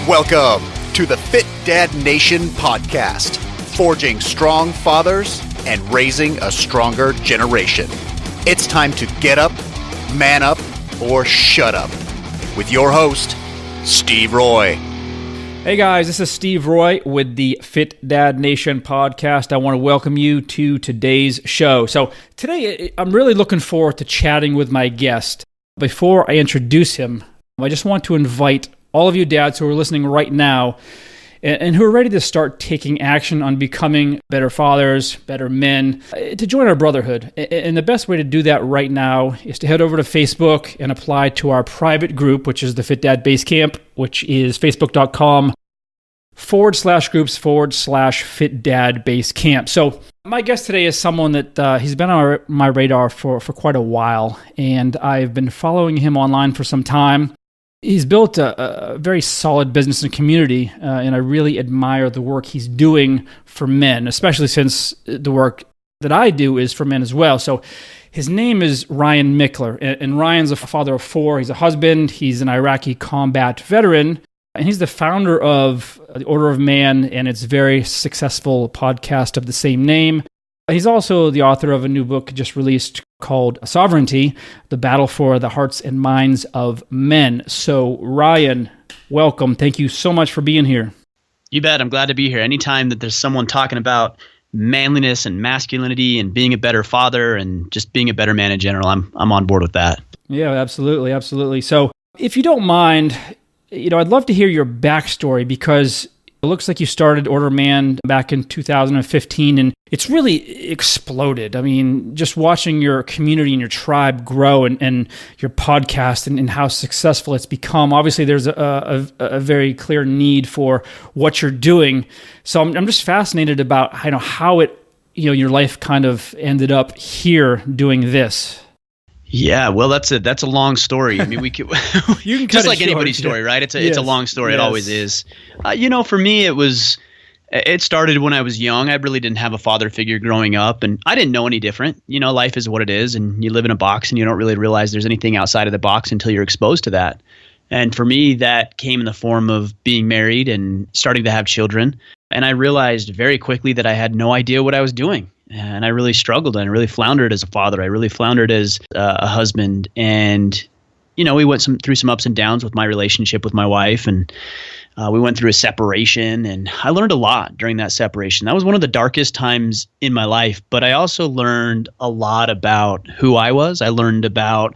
Welcome to the Fit Dad Nation podcast, forging strong fathers and raising a stronger generation. It's time to get up, man up, or shut up with your host, Steve Roy. Hey guys, this is Steve Roy with the Fit Dad Nation podcast. I want to welcome you to today's show. So today, I'm really looking forward to chatting with my guest. Before I introduce him, I just want to invite all of you dads who are listening right now and who are ready to start taking action on becoming better fathers, better men, to join our brotherhood. And the best way to do that right now is to head over to Facebook and apply to our private group, which is the Fit Dad Base Camp, which is facebook.com/groups/Fit Dad Base Camp. So my guest today is someone that he's been on my radar for quite a while, and I've been following him online for some time. He's built a very solid business and community, and I really admire the work he's doing for men, especially since the work that I do is for men as well. So his name is Ryan Michler, and Ryan's a father of four. He's a husband. He's an Iraqi combat veteran, and he's the founder of the Order of Man and its very successful podcast of the same name. He's also the author of a new book just released called Sovereignty, The Battle for the Hearts and Minds of Men. So Ryan, welcome. Thank you so much for being here. You bet. I'm glad to be here. Anytime that there's someone talking about manliness and masculinity and being a better father and just being a better man in general, I'm on board with that. Yeah, absolutely. Absolutely. So if you don't mind, I'd love to hear your backstory, because it looks like you started Order Man back in 2015, and it's really exploded. I mean, just watching your community and your tribe grow and your podcast and how successful it's become. Obviously, there's a very clear need for what you're doing. So I'm just fascinated about how it, your life kind of ended up here doing this. Yeah, well, that's a long story. I mean, we could you can just like anybody's story, right? It's a long story. Yes. It always is. For me, it started when I was young. I really didn't have a father figure growing up, and I didn't know any different. Life is what it is, and you live in a box, and you don't really realize there's anything outside of the box until you're exposed to that. And for me, that came in the form of being married and starting to have children. And I realized very quickly that I had no idea what I was doing. And I really struggled, and I really floundered as a father. I really floundered as a husband. And, we went through some ups and downs with my relationship with my wife, and we went through a separation, and I learned a lot during that separation. That was one of the darkest times in my life, but I also learned a lot about who I was. I learned about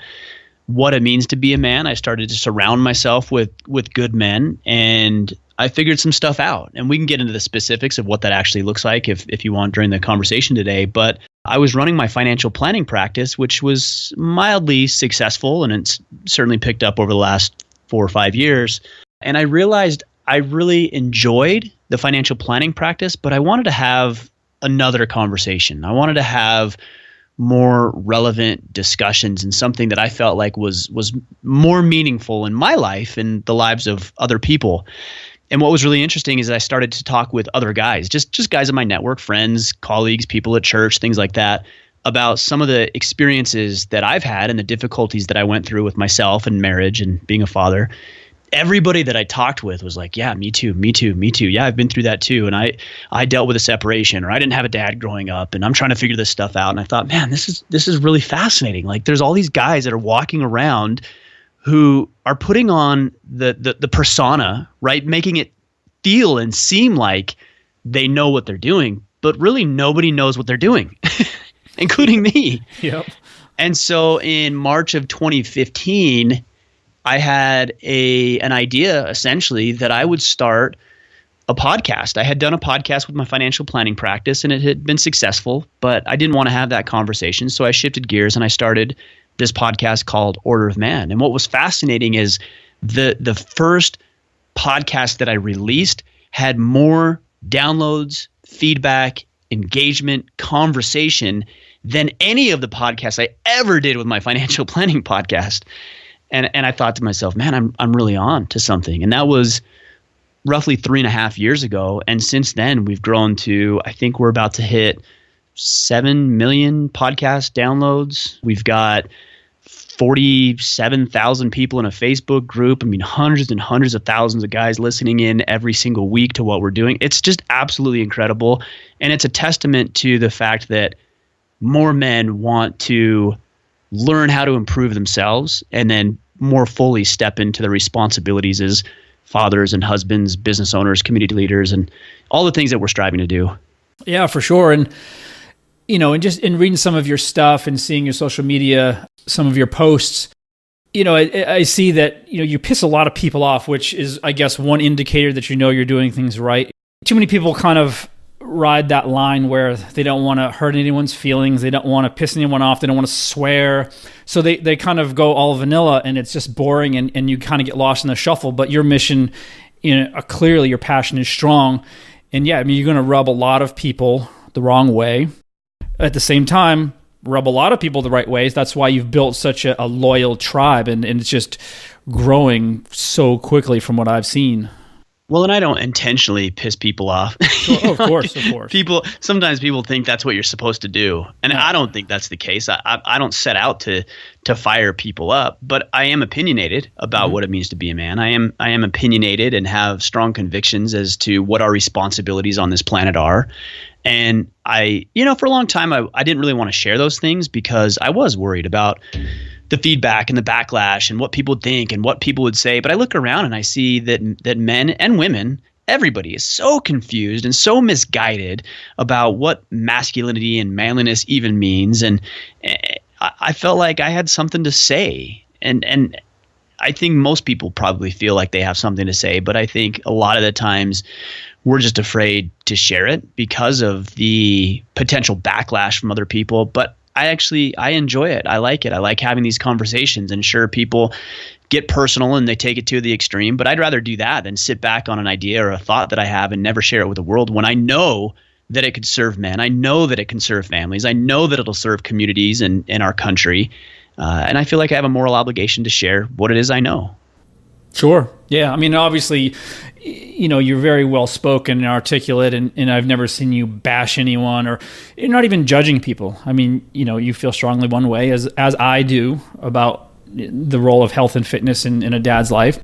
what it means to be a man. I started to surround myself with good men, and I figured some stuff out, and we can get into the specifics of what that actually looks like if you want during the conversation today. But I was running my financial planning practice, which was mildly successful, and it's certainly picked up over the last 4 or 5 years. And I realized I really enjoyed the financial planning practice, but I wanted to have another conversation. I wanted to have more relevant discussions and something that I felt like was more meaningful in my life and the lives of other people. And what was really interesting is I started to talk with other guys, just guys in my network, friends, colleagues, people at church, things like that, about some of the experiences that I've had and the difficulties that I went through with myself and marriage and being a father. Everybody that I talked with was like, yeah, me too. Yeah, I've been through that too. And I dealt with a separation, or I didn't have a dad growing up, and I'm trying to figure this stuff out. And I thought, man, this is really fascinating. Like, there's all these guys that are walking around who are putting on the persona, right? Making it feel and seem like they know what they're doing, but really nobody knows what they're doing, including me. Yep. And so in March of 2015, I had an idea essentially that I would start a podcast. I had done a podcast with my financial planning practice, and it had been successful, but I didn't want to have that conversation. So I shifted gears and I started this podcast called Order of Man. And what was fascinating is the first podcast that I released had more downloads, feedback, engagement, conversation than any of the podcasts I ever did with my financial planning podcast. And I thought to myself, man, I'm really on to something. And that was roughly 3.5 years ago. And since then, we've grown to, I think we're about to hit 7 million podcast downloads. We've got 47,000 people in a Facebook group. I mean, hundreds and hundreds of thousands of guys listening in every single week to what we're doing. It's just absolutely incredible. And it's a testament to the fact that more men want to learn how to improve themselves and then more fully step into the responsibilities as fathers and husbands, business owners, community leaders, and all the things that we're striving to do. Yeah, for sure. And, and just in reading some of your stuff and seeing your social media, some of your posts, I see that, you piss a lot of people off, which is, I guess, one indicator that you're doing things right. Too many people kind of ride that line where they don't want to hurt anyone's feelings. They don't want to piss anyone off. They don't want to swear. So they kind of go all vanilla, and it's just boring, and you kind of get lost in the shuffle. But your mission, clearly your passion is strong. And yeah, I mean, you're going to rub a lot of people the wrong way. At the same time, rub a lot of people the right ways. That's why you've built such a loyal tribe, and it's just growing so quickly from what I've seen. Well, and I don't intentionally piss people off. Of course. Sometimes people think that's what you're supposed to do. And I don't think that's the case. I don't set out to fire people up, but I am opinionated about what it means to be a man. I am opinionated and have strong convictions as to what our responsibilities on this planet are. And for a long time, I didn't really want to share those things because I was worried about the feedback and the backlash and what people would think and what people would say. But I look around and I see that men and women, everybody is so confused and so misguided about what masculinity and manliness even means. And I felt like I had something to say. And I think most people probably feel like they have something to say, but I think a lot of the times we're just afraid to share it because of the potential backlash from other people. But I enjoy it. I like it. I like having these conversations, and sure, people get personal and they take it to the extreme, but I'd rather do that than sit back on an idea or a thought that I have and never share it with the world when I know that it could serve men. I know that it can serve families. I know that it'll serve communities in our country. And I feel like I have a moral obligation to share what it is I know. Sure. Yeah. I mean, obviously, you're very well spoken and articulate, and I've never seen you bash anyone, or you're not even judging people. I mean, you feel strongly one way, as I do, about the role of health and fitness in a dad's life.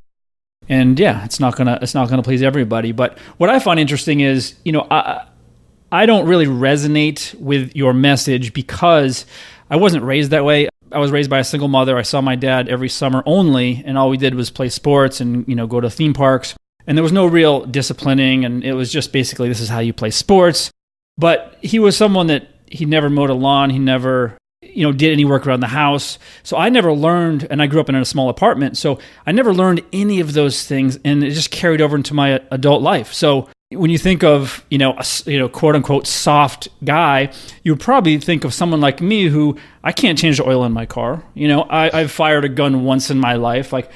And yeah, it's not gonna please everybody. But what I find interesting is, I don't really resonate with your message because I wasn't raised that way. I was raised by a single mother. I saw my dad every summer only, and all we did was play sports and, go to theme parks. And there was no real disciplining, and it was just basically, this is how you play sports. But he was someone that he never mowed a lawn. He never, did any work around the house. So I never learned, and I grew up in a small apartment, so I never learned any of those things, and it just carried over into my adult life. So when you think of, a quote unquote soft guy, you would probably think of someone like me who, I can't change the oil in my car. I've fired a gun once in my life. Like,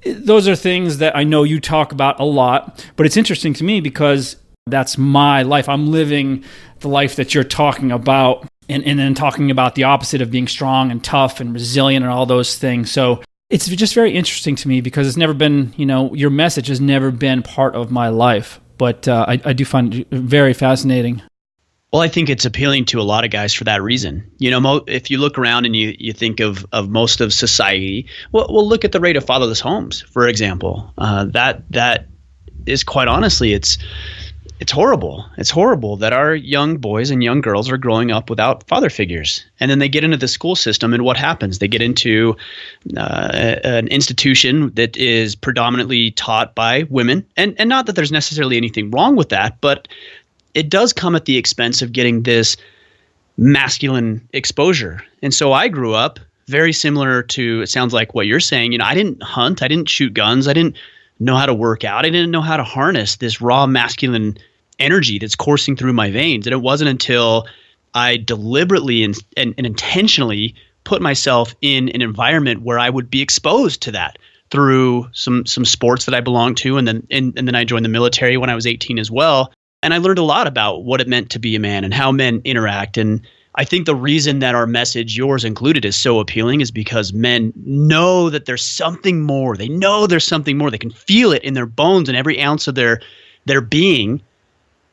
those are things that I know you talk about a lot, but it's interesting to me because that's my life. I'm living the life that you're talking about, and then talking about the opposite of being strong and tough and resilient and all those things. So it's just very interesting to me because it's never been, your message has never been part of my life. But I do find it very fascinating. Well, I think it's appealing to a lot of guys for that reason. If you look around and you think of most of society, well, look at the rate of fatherless homes, for example. That is, quite honestly, it's horrible. It's horrible that our young boys and young girls are growing up without father figures. And then they get into the school system, and what happens? They get into an institution that is predominantly taught by women. And not that there's necessarily anything wrong with that, but it does come at the expense of getting this masculine exposure. And so I grew up very similar to, it sounds like what you're saying. I didn't hunt. I didn't shoot guns. I didn't know how to work out. I didn't know how to harness this raw masculine energy that's coursing through my veins. And it wasn't until I deliberately and intentionally put myself in an environment where I would be exposed to that through some sports that I belonged to. And then I joined the military when I was 18 as well. And I learned a lot about what it meant to be a man and how men interact. And I think the reason that our message, yours included, is so appealing is because men know that there's something more. They know there's something more. They can feel it in their bones and every ounce of their being.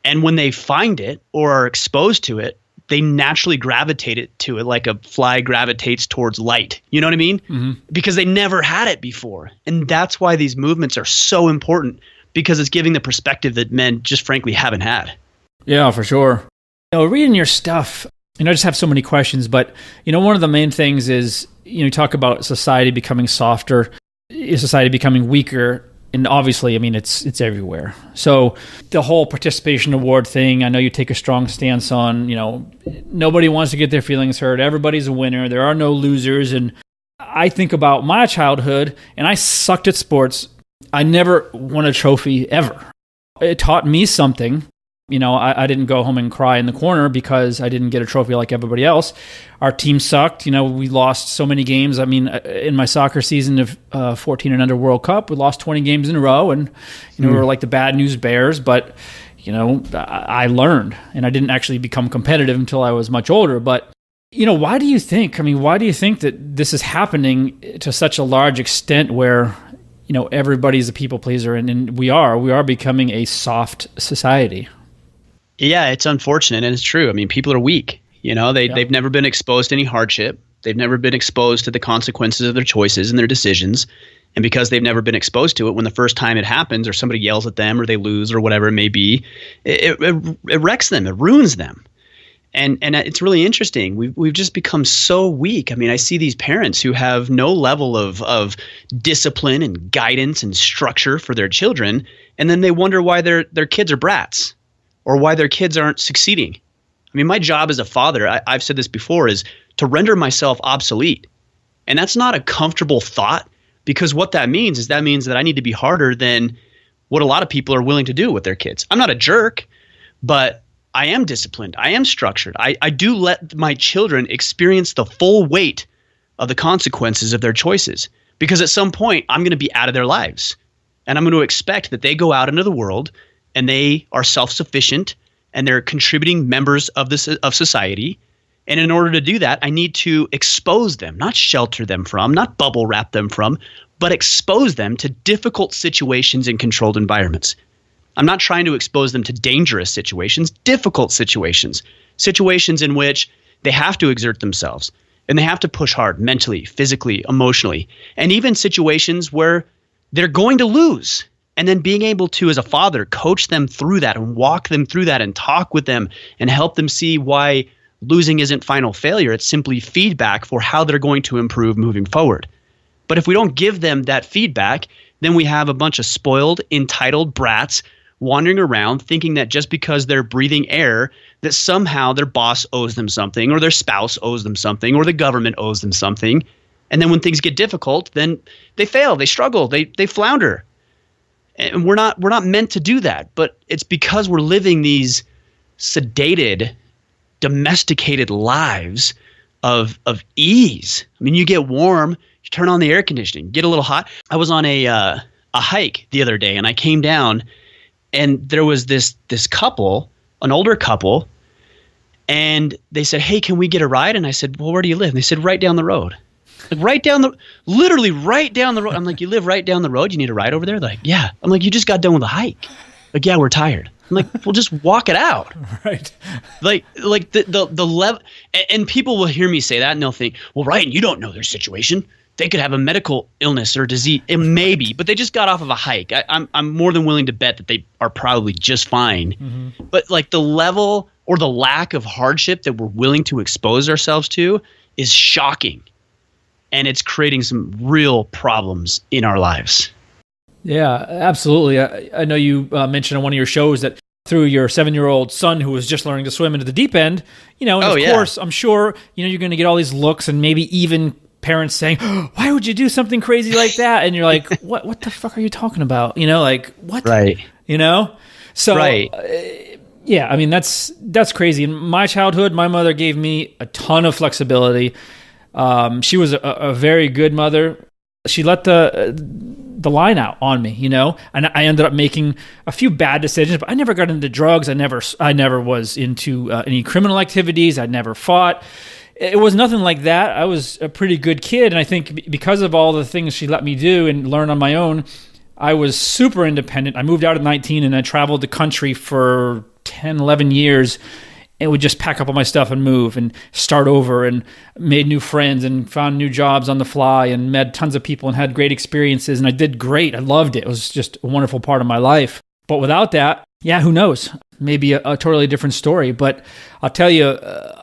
And when they find it or are exposed to it, they naturally gravitate to it like a fly gravitates towards light. You know what I mean? Mm-hmm. Because they never had it before. And that's why these movements are so important, because it's giving the perspective that men just frankly haven't had. Yeah, for sure. Reading your stuff, I just have so many questions, but one of the main things is, you talk about society becoming softer, society becoming weaker. And obviously, it's everywhere. So the whole participation award thing, I know you take a strong stance on, nobody wants to get their feelings hurt. Everybody's a winner. There are no losers. And I think about my childhood, and I sucked at sports. I never won a trophy ever. It taught me something. I didn't go home and cry in the corner because I didn't get a trophy like everybody else. Our team sucked. We lost so many games. In my soccer season of 14 and under World Cup, we lost 20 games in a row, and we were like the bad news bears. But I learned, and I didn't actually become competitive until I was much older. But why do you think? Why do you think that this is happening to such a large extent, where everybody's a people pleaser, and we are becoming a soft society? Yeah, it's unfortunate, and it's true. People are weak. They've never been exposed to any hardship. They've never been exposed to the consequences of their choices and their decisions. And because they've never been exposed to it, when the first time it happens or somebody yells at them or they lose or whatever it may be, it wrecks them. It ruins them. And it's really interesting. We've just become so weak. I see these parents who have no level of discipline and guidance and structure for their children, and then they wonder why their kids are brats, or why their kids aren't succeeding. My job as a father, I've said this before, is to render myself obsolete. And that's not a comfortable thought, because what that means is that I need to be harder than what a lot of people are willing to do with their kids. I'm not a jerk, but I am disciplined. I am structured. I do let my children experience the full weight of the consequences of their choices, because at some point I'm going to be out of their lives. And I'm going to expect that they go out into the world and they are self-sufficient, and they're contributing members of society. And in order to do that, I need to expose them, not shelter them from, not bubble wrap them from, but expose them to difficult situations in controlled environments. I'm not trying to expose them to dangerous situations, difficult situations in which they have to exert themselves, and they have to push hard mentally, physically, emotionally, and even situations where they're going to lose. And then being able to, as a father, coach them through that and walk them through that and talk with them and help them see why losing isn't final failure. It's simply feedback for how they're going to improve moving forward. But if we don't give them that feedback, then we have a bunch of spoiled, entitled brats wandering around thinking that just because they're breathing air, that somehow their boss owes them something, or their spouse owes them something, or the government owes them something. And then when things get difficult, then they fail, they struggle, they flounder. And we're not meant to do that, but it's because we're living these sedated, domesticated lives of ease. You get warm, you turn on the air conditioning, get a little hot. I was on a hike the other day, and I came down, and there was this couple, an older couple, and they said, "Hey, can we get a ride?" And I said, "Well, where do you live?" And they said, "Right down the road." Literally right down the road. I'm like, "You live right down the road? You need a ride over there?" They're like, "Yeah." I'm like, "You just got done with a hike." Like, "Yeah, we're tired." I'm like, "Well, just walk it out." Right. Like the level, and people will hear me say that and they'll think, "Well, Ryan, you don't know their situation. They could have a medical illness or disease." It may be, but they just got off of a hike. I'm more than willing to bet that they are probably just fine. Mm-hmm. But like the level or the lack of hardship that we're willing to expose ourselves to is shocking. And it's creating some real problems in our lives. Yeah, absolutely. I know you mentioned on one of your shows that threw your 7-year-old son who was just learning to swim into the deep end, and of course, I'm sure, you're going to get all these looks and maybe even parents saying, "Oh, why would you do something crazy like that?" And you're like, what the fuck are you talking about? What? Right. So, right. Yeah, that's crazy. In my childhood, my mother gave me a ton of flexibility. She was a very good mother. She let the line out on me, and I ended up making a few bad decisions, but I never got into drugs. I never was into any criminal activities. I never fought. It was nothing like that. I was a pretty good kid, and I think because of all the things she let me do and learn on my own, I was super independent. I moved out at 19, and I traveled the country for 10, 11 years, and would just pack up all my stuff and move and start over, and made new friends and found new jobs on the fly and met tons of people and had great experiences. And I did great. I loved it. It was just a wonderful part of my life. But without that, yeah, who knows? Maybe a totally different story. But I'll tell you,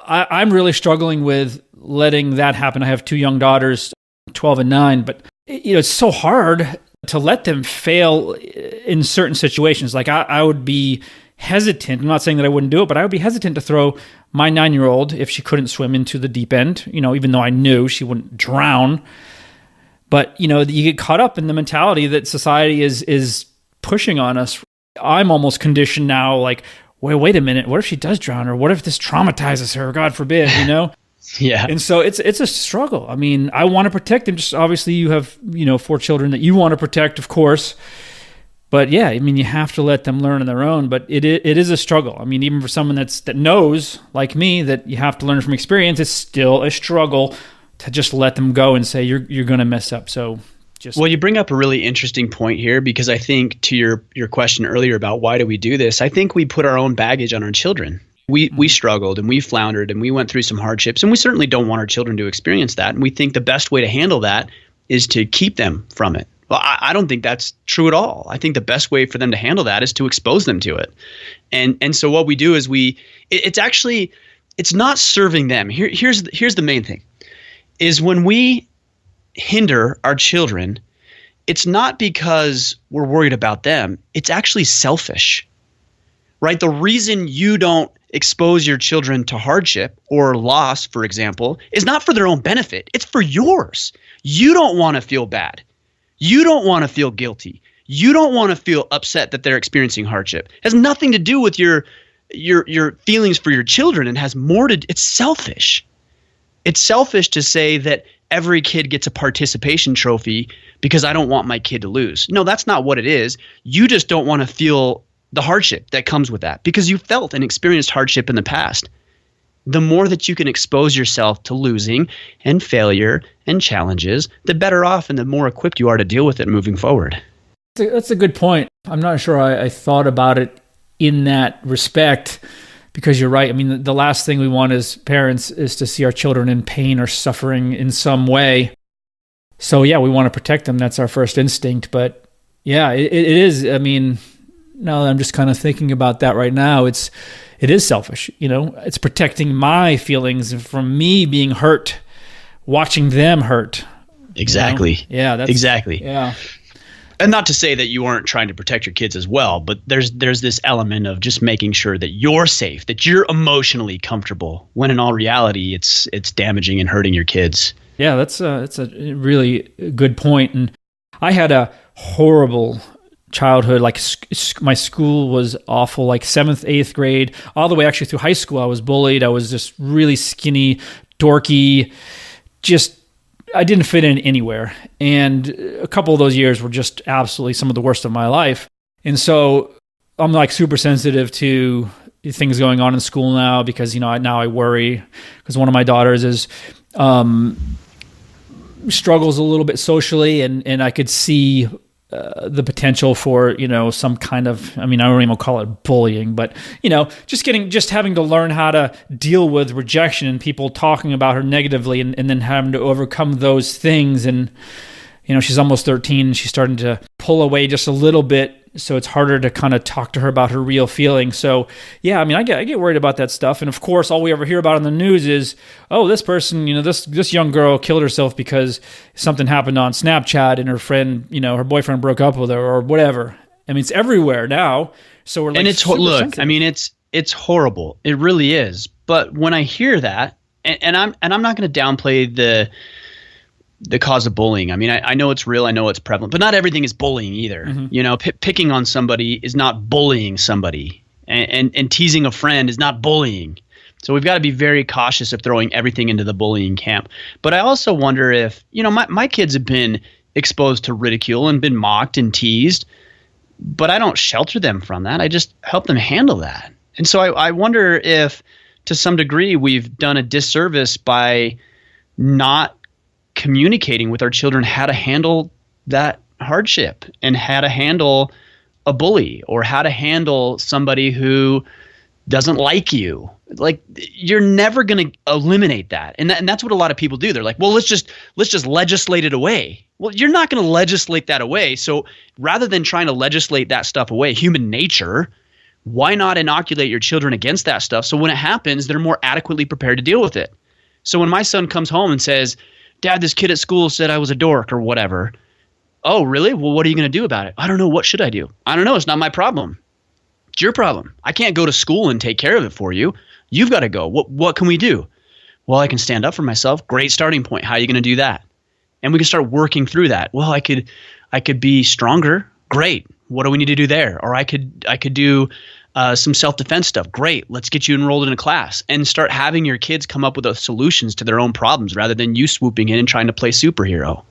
I'm really struggling with letting that happen. I have 2 young daughters, 12 and 9, but it's so hard to let them fail in certain situations. Like I would be hesitant. I'm not saying that I wouldn't do it, but I would be hesitant to throw my 9-year-old, if she couldn't swim, into the deep end, even though I knew she wouldn't drown. But, you get caught up in the mentality that society is pushing on us. I'm almost conditioned now, like, wait a minute, what if she does drown? Or what if this traumatizes her? God forbid, Yeah. And so it's a struggle. I mean, I want to protect them. Just obviously you have, 4 children that you want to protect, of course. But yeah, I mean, you have to let them learn on their own. But it is a struggle. I mean, even for someone that knows, like me, that you have to learn from experience, it's still a struggle to just let them go and say, you're going to mess up. So well, you bring up a really interesting point here, because I think to your question earlier about why do we do this, I think we put our own baggage on our children. We struggled and we floundered and we went through some hardships, and we certainly don't want our children to experience that. And we think the best way to handle that is to keep them from it. Well, I don't think that's true at all. I think the best way for them to handle that is to expose them to it. And so what we do is it's not serving them. Here's the main thing, is when we hinder our children, it's not because we're worried about them. It's actually selfish, right? The reason you don't expose your children to hardship or loss, for example, is not for their own benefit. It's for yours. You don't want to feel bad. You don't want to feel guilty. You don't want to feel upset that they're experiencing hardship. It has nothing to do with your feelings for your children, and has more to. It's selfish. It's selfish to say that every kid gets a participation trophy because I don't want my kid to lose. No, that's not what it is. You just don't want to feel the hardship that comes with that, because you felt and experienced hardship in the past. The more that you can expose yourself to losing and failure and challenges, the better off and the more equipped you are to deal with it moving forward. That's a good point. I'm not sure I thought about it in that respect, because you're right. I mean, the last thing we want as parents is to see our children in pain or suffering in some way. So yeah, we want to protect them. That's our first instinct. But yeah, it is. I mean, now that I'm just kind of thinking about that right now, it is selfish. It's protecting my feelings from me being hurt, watching them hurt. Exactly. Yeah, that's exactly. Yeah. And not to say that you aren't trying to protect your kids as well, but there's this element of just making sure that you're safe, that you're emotionally comfortable, when in all reality, it's damaging and hurting your kids. Yeah, that's a really good point. And I had a horrible childhood. Like my school was awful, like 7th, 8th grade, all the way actually through high school. I was bullied. I was just really skinny, dorky, I didn't fit in anywhere. And a couple of those years were just absolutely some of the worst of my life. And so I'm like super sensitive to things going on in school now, because, now I worry, because one of my daughters is, struggles a little bit socially, and I could see the potential for, some kind of, I don't even call it bullying, but, just having to learn how to deal with rejection and people talking about her negatively, and then having to overcome those things. And, she's almost 13 and she's starting to pull away just a little bit. So it's harder to kind of talk to her about her real feelings. So yeah, I get worried about that stuff. And of course, all we ever hear about in the news is, oh, this person, this young girl killed herself because something happened on Snapchat and her friend, her boyfriend broke up with her or whatever. It's everywhere now. So we're like, and it's sensitive. It's horrible. It really is. But when I hear that, and I'm not going to downplay the cause of bullying. I know it's real. I know it's prevalent, but not everything is bullying either. Mm-hmm. Picking on somebody is not bullying somebody, and teasing a friend is not bullying. So we've got to be very cautious of throwing everything into the bullying camp. But I also wonder if, my kids have been exposed to ridicule and been mocked and teased, but I don't shelter them from that. I just help them handle that. And so I wonder if, to some degree, we've done a disservice by not communicating with our children how to handle that hardship, and how to handle a bully, or how to handle somebody who doesn't like you. Like, you're never going to eliminate that. And that's what a lot of people do. They're like, well, let's just legislate it away. Well, you're not going to legislate that away. So rather than trying to legislate that stuff away, human nature, why not inoculate your children against that stuff? So when it happens, they're more adequately prepared to deal with it. So when my son comes home and says, Dad, this kid at school said I was a dork or whatever. Oh, really? Well, what are you going to do about it? I don't know. What should I do? I don't know. It's not my problem. It's your problem. I can't go to school and take care of it for you. You've got to go. What can we do? Well, I can stand up for myself. Great starting point. How are you going to do that? And we can start working through that. Well, I could be stronger. Great. What do we need to do there? Or I could do some self-defense stuff. Great. Let's get you enrolled in a class and start having your kids come up with the solutions to their own problems rather than you swooping in and trying to play superhero.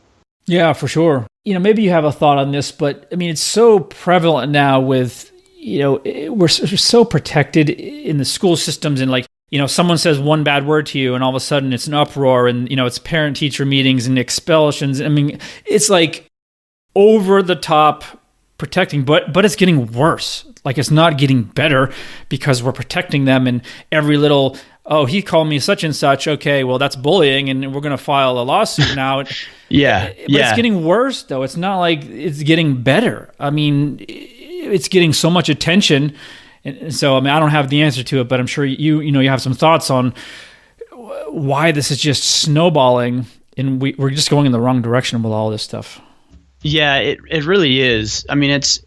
Yeah, for sure. Maybe you have a thought on this, but I mean, it's so prevalent now with, we're so protected in the school systems, and like, someone says one bad word to you and all of a sudden it's an uproar, and, it's parent-teacher meetings and expulsions. I mean, it's like over the top protecting, but it's getting worse. Like, it's not getting better because we're protecting them, and every little, oh, he called me such and such. Okay, well, that's bullying, and we're going to file a lawsuit now. Yeah. But it's getting worse, though. It's not like it's getting better. I mean, it's getting so much attention. And so, I mean, I don't have the answer to it, but I'm sure you have some thoughts on why this is just snowballing, and we're just going in the wrong direction with all this stuff. Yeah, it really is. I mean, and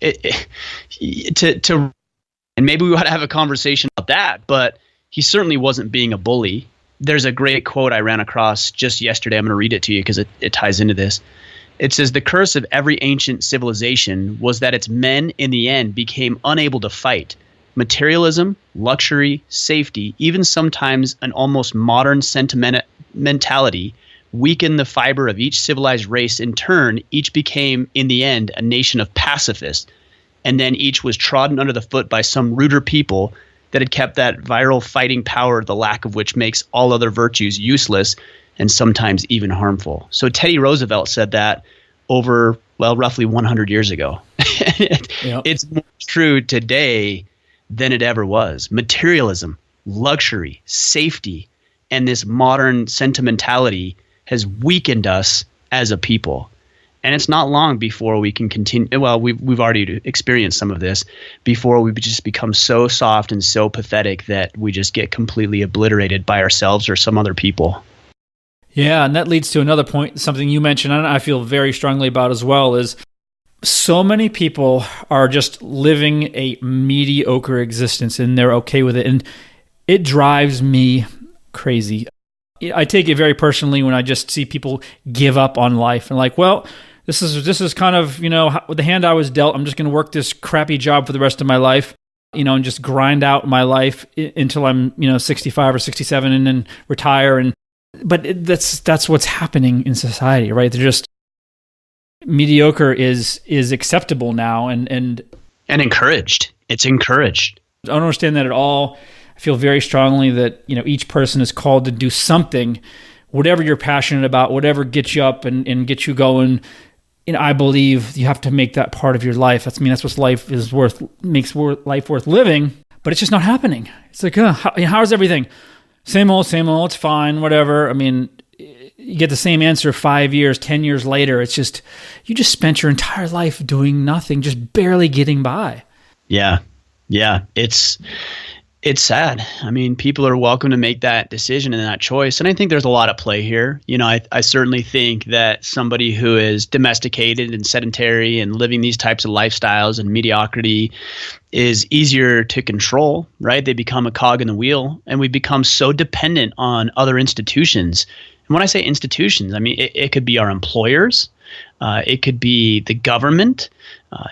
maybe we ought to have a conversation about that, but he certainly wasn't being a bully. There's a great quote I ran across just yesterday. I'm going to read it to you because it ties into this. It says, "The curse of every ancient civilization was that its men in the end became unable to fight. Materialism, luxury, safety, even sometimes an almost modern sentimentality weakened the fiber of each civilized race. In turn, each became, in the end, a nation of pacifists. And then each was trodden under the foot by some ruder people that had kept that viral fighting power, the lack of which makes all other virtues useless and sometimes even harmful." So Teddy Roosevelt said that over, roughly 100 years ago. Yep. It's more true today than it ever was. Materialism, luxury, safety, and this modern sentimentality has weakened us as a people. And it's not long before we can continue. Well, we've already experienced some of this before we just become so soft and so pathetic that we just get completely obliterated by ourselves or some other people. Yeah, and that leads to another point, something you mentioned, and I feel very strongly about as well, is so many people are just living a mediocre existence and they're okay with it. And it drives me crazy. I take it very personally when I just see people give up on life and like, well, this is kind of, the hand I was dealt. I'm just going to work this crappy job for the rest of my life, and just grind out my life until I'm, 65 or 67 and then retire. But that's what's happening in society, right? They're just mediocre is acceptable now and encouraged. It's encouraged. I don't understand that at all. I feel very strongly that, each person is called to do something, whatever you're passionate about, whatever gets you up and gets you going. I believe you have to make that part of your life. That's what life is worth, makes life worth living, but it's just not happening. It's like, how's everything? Same old, it's fine, whatever. I mean, you get the same answer 5 years, 10 years later. It's just, you just spent your entire life doing nothing, just barely getting by. Yeah. It's sad. I mean, people are welcome to make that decision and that choice. And I think there's a lot at play here. I certainly think that somebody who is domesticated and sedentary and living these types of lifestyles and mediocrity is easier to control, right? They become a cog in the wheel, and we become so dependent on other institutions. And when I say institutions, I mean, it could be our employers. It could be the government.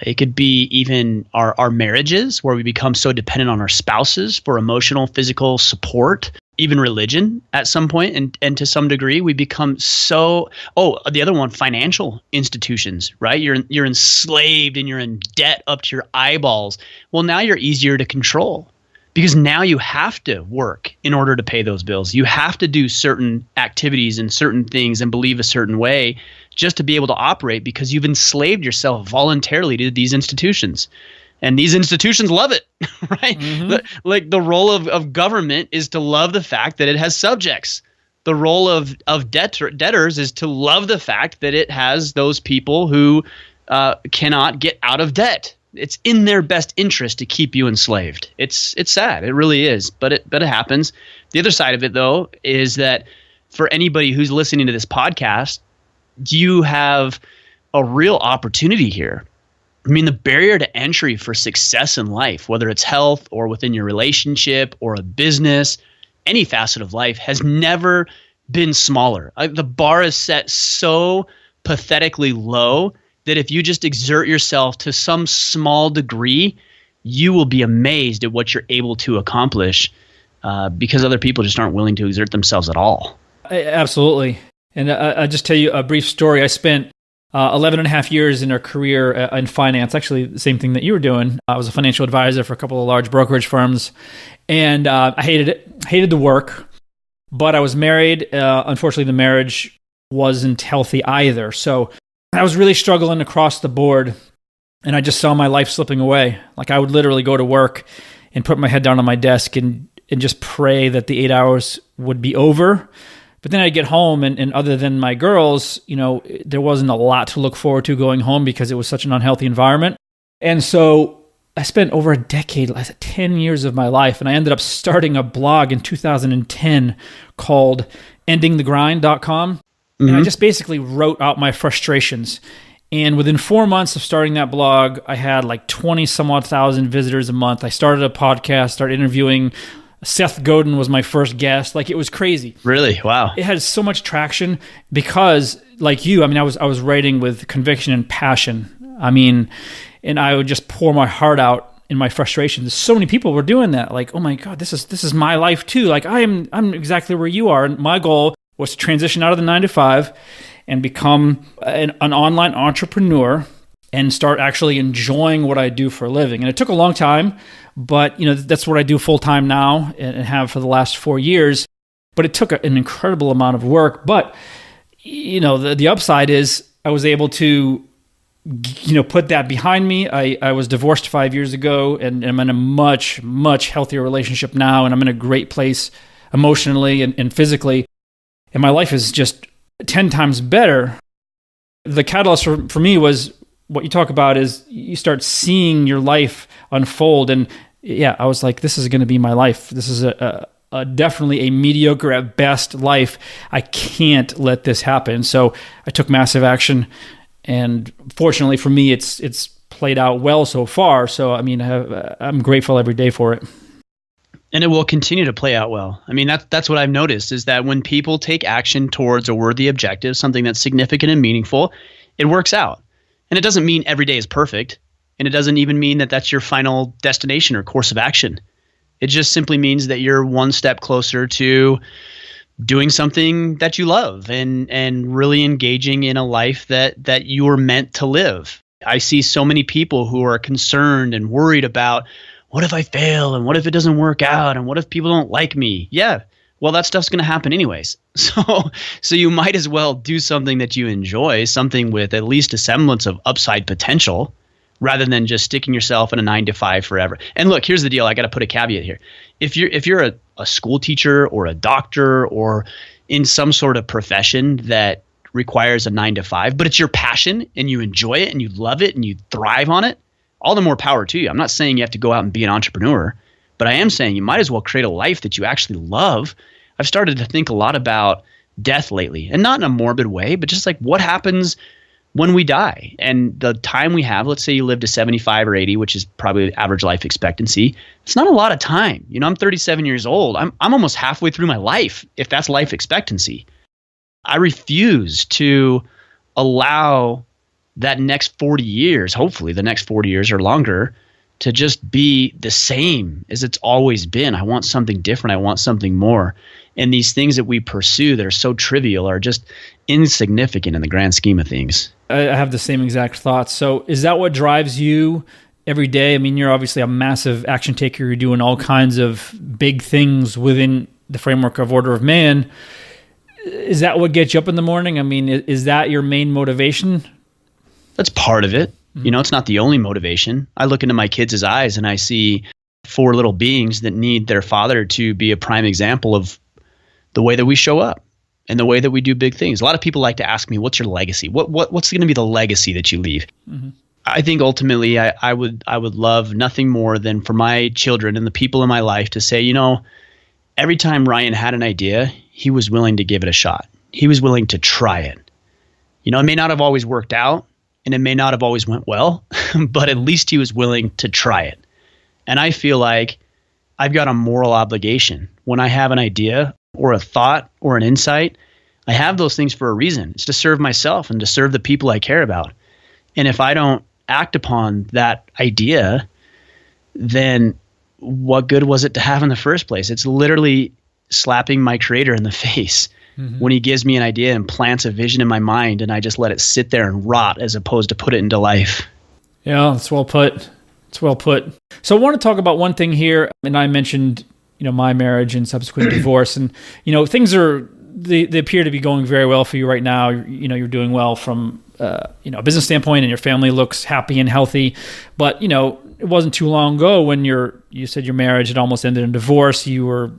It could be even our marriages, where we become so dependent on our spouses for emotional, physical support, even religion at some point. And to some degree, we become so, the other one, financial institutions, right? You're enslaved and you're in debt up to your eyeballs. Well, now you're easier to control because now you have to work in order to pay those bills. You have to do certain activities and certain things and believe a certain way just to be able to operate, because you've enslaved yourself voluntarily to these institutions. And these institutions love it, right? Like the role of government is to love the fact that it has subjects. The role of debtors is to love the fact that it has those people who cannot get out of debt. It's in their best interest to keep you enslaved. It's sad. It really is, but it happens. The other side of it, though, is that for anybody who's listening to this podcast, you have a real opportunity here. I mean, the barrier to entry for success in life, whether it's health or within your relationship or a business, any facet of life, has never been smaller. The bar is set so pathetically low that if you just exert yourself to some small degree, you will be amazed at what you're able to accomplish because other people just aren't willing to exert themselves at all. Absolutely. And I'll just tell you a brief story. I spent 11 and a half years in a career in finance, actually the same thing that you were doing. I was a financial advisor for a couple of large brokerage firms, and I hated it, hated the work, but I was married. Unfortunately, the marriage wasn't healthy either. So I was really struggling across the board, and I just saw my life slipping away. Like I would literally go to work and put my head down on my desk and just pray that the 8 hours would be over. But then I'd get home, and other than my girls, there wasn't a lot to look forward to going home because it was such an unhealthy environment. And so I spent over a decade, 10 years of my life, and I ended up starting a blog in 2010 called endingthegrind.com. And I just basically wrote out my frustrations. And within 4 months of starting that blog, I had like 20 some odd thousand visitors a month. I started a podcast, started interviewing. Seth Godin was my first guest. Like, it was crazy. Really? Wow. It had so much traction because, like you, I was writing with conviction and passion. And I would just pour my heart out in my frustrations. So many people were doing that. Like, oh my God, this is my life too. Like I'm exactly where you are. And my goal was to transition out of the 9-to-5 and become an online entrepreneur and start actually enjoying what I do for a living. And it took a long time, but that's what I do full time now and have for the last 4 years. But it took an incredible amount of work. But the upside is I was able to put that behind me. I was divorced 5 years ago, and I'm in a much, much healthier relationship now, and I'm in a great place emotionally and physically. And my life is just 10 times better. The catalyst for me was what you talk about is you start seeing your life unfold. And yeah, I was like, this is going to be my life. This is a definitely a mediocre at best life. I can't let this happen. So I took massive action. And fortunately for me, it's played out well so far. So, I'm grateful every day for it. And it will continue to play out well. That's what I've noticed is that when people take action towards a worthy objective, something that's significant and meaningful, it works out. And it doesn't mean every day is perfect. And it doesn't even mean that that's your final destination or course of action. It just simply means that you're one step closer to doing something that you love and really engaging in a life that you were meant to live. I see so many people who are concerned and worried about, what if I fail? And what if it doesn't work out? And what if people don't like me? Yeah, well, that stuff's going to happen anyways. So you might as well do something that you enjoy, something with at least a semblance of upside potential, rather than just sticking yourself in a 9-to-5 forever. And look, here's the deal. I got to put a caveat here. If you're a school teacher or a doctor or in some sort of profession that requires a 9-to-5, but it's your passion and you enjoy it and you love it and you thrive on it, all the more power to you. I'm not saying you have to go out and be an entrepreneur, but I am saying you might as well create a life that you actually love. I've started to think a lot about death lately, and not in a morbid way, but just like what happens when we die and the time we have. Let's say you live to 75 or 80, which is probably average life expectancy. It's not a lot of time. I'm 37 years old. I'm almost halfway through my life, if that's life expectancy. I refuse to allow that next 40 years, hopefully the next 40 years or longer, to just be the same as it's always been. I want something different. I want something more. And these things that we pursue that are so trivial are just insignificant in the grand scheme of things. I have the same exact thoughts. So is that what drives you every day? You're obviously a massive action taker. You're doing all kinds of big things within the framework of Order of Man. Is that what gets you up in the morning? Is that your main motivation? That's part of it. You know, it's not the only motivation. I look into my kids' eyes and I see 4 little beings that need their father to be a prime example of the way that we show up and the way that we do big things. A lot of people like to ask me, what's your legacy? What's going to be the legacy that you leave? Mm-hmm. I think ultimately I would love nothing more than for my children and the people in my life to say, you know, every time Ryan had an idea, he was willing to give it a shot. He was willing to try it. You know, it may not have always worked out and it may not have always went well, but at least he was willing to try it. And I feel like I've got a moral obligation when I have an idea or a thought or an insight. I have those things for a reason. It's to serve myself and to serve the people I care about. And if I don't act upon that idea, then what good was it to have in the first place? It's literally slapping my creator in the face when he gives me an idea and plants a vision in my mind, and I just let it sit there and rot as opposed to put it into life. Yeah, that's well put. It's well put. So I want to talk about one thing here, and I mentioned, you know, my marriage and subsequent divorce, and you know, things they appear to be going very well for you right now. You know, you're doing well from you know, a business standpoint, and your family looks happy and healthy. But you know, it wasn't too long ago when you said your marriage had almost ended in divorce. You were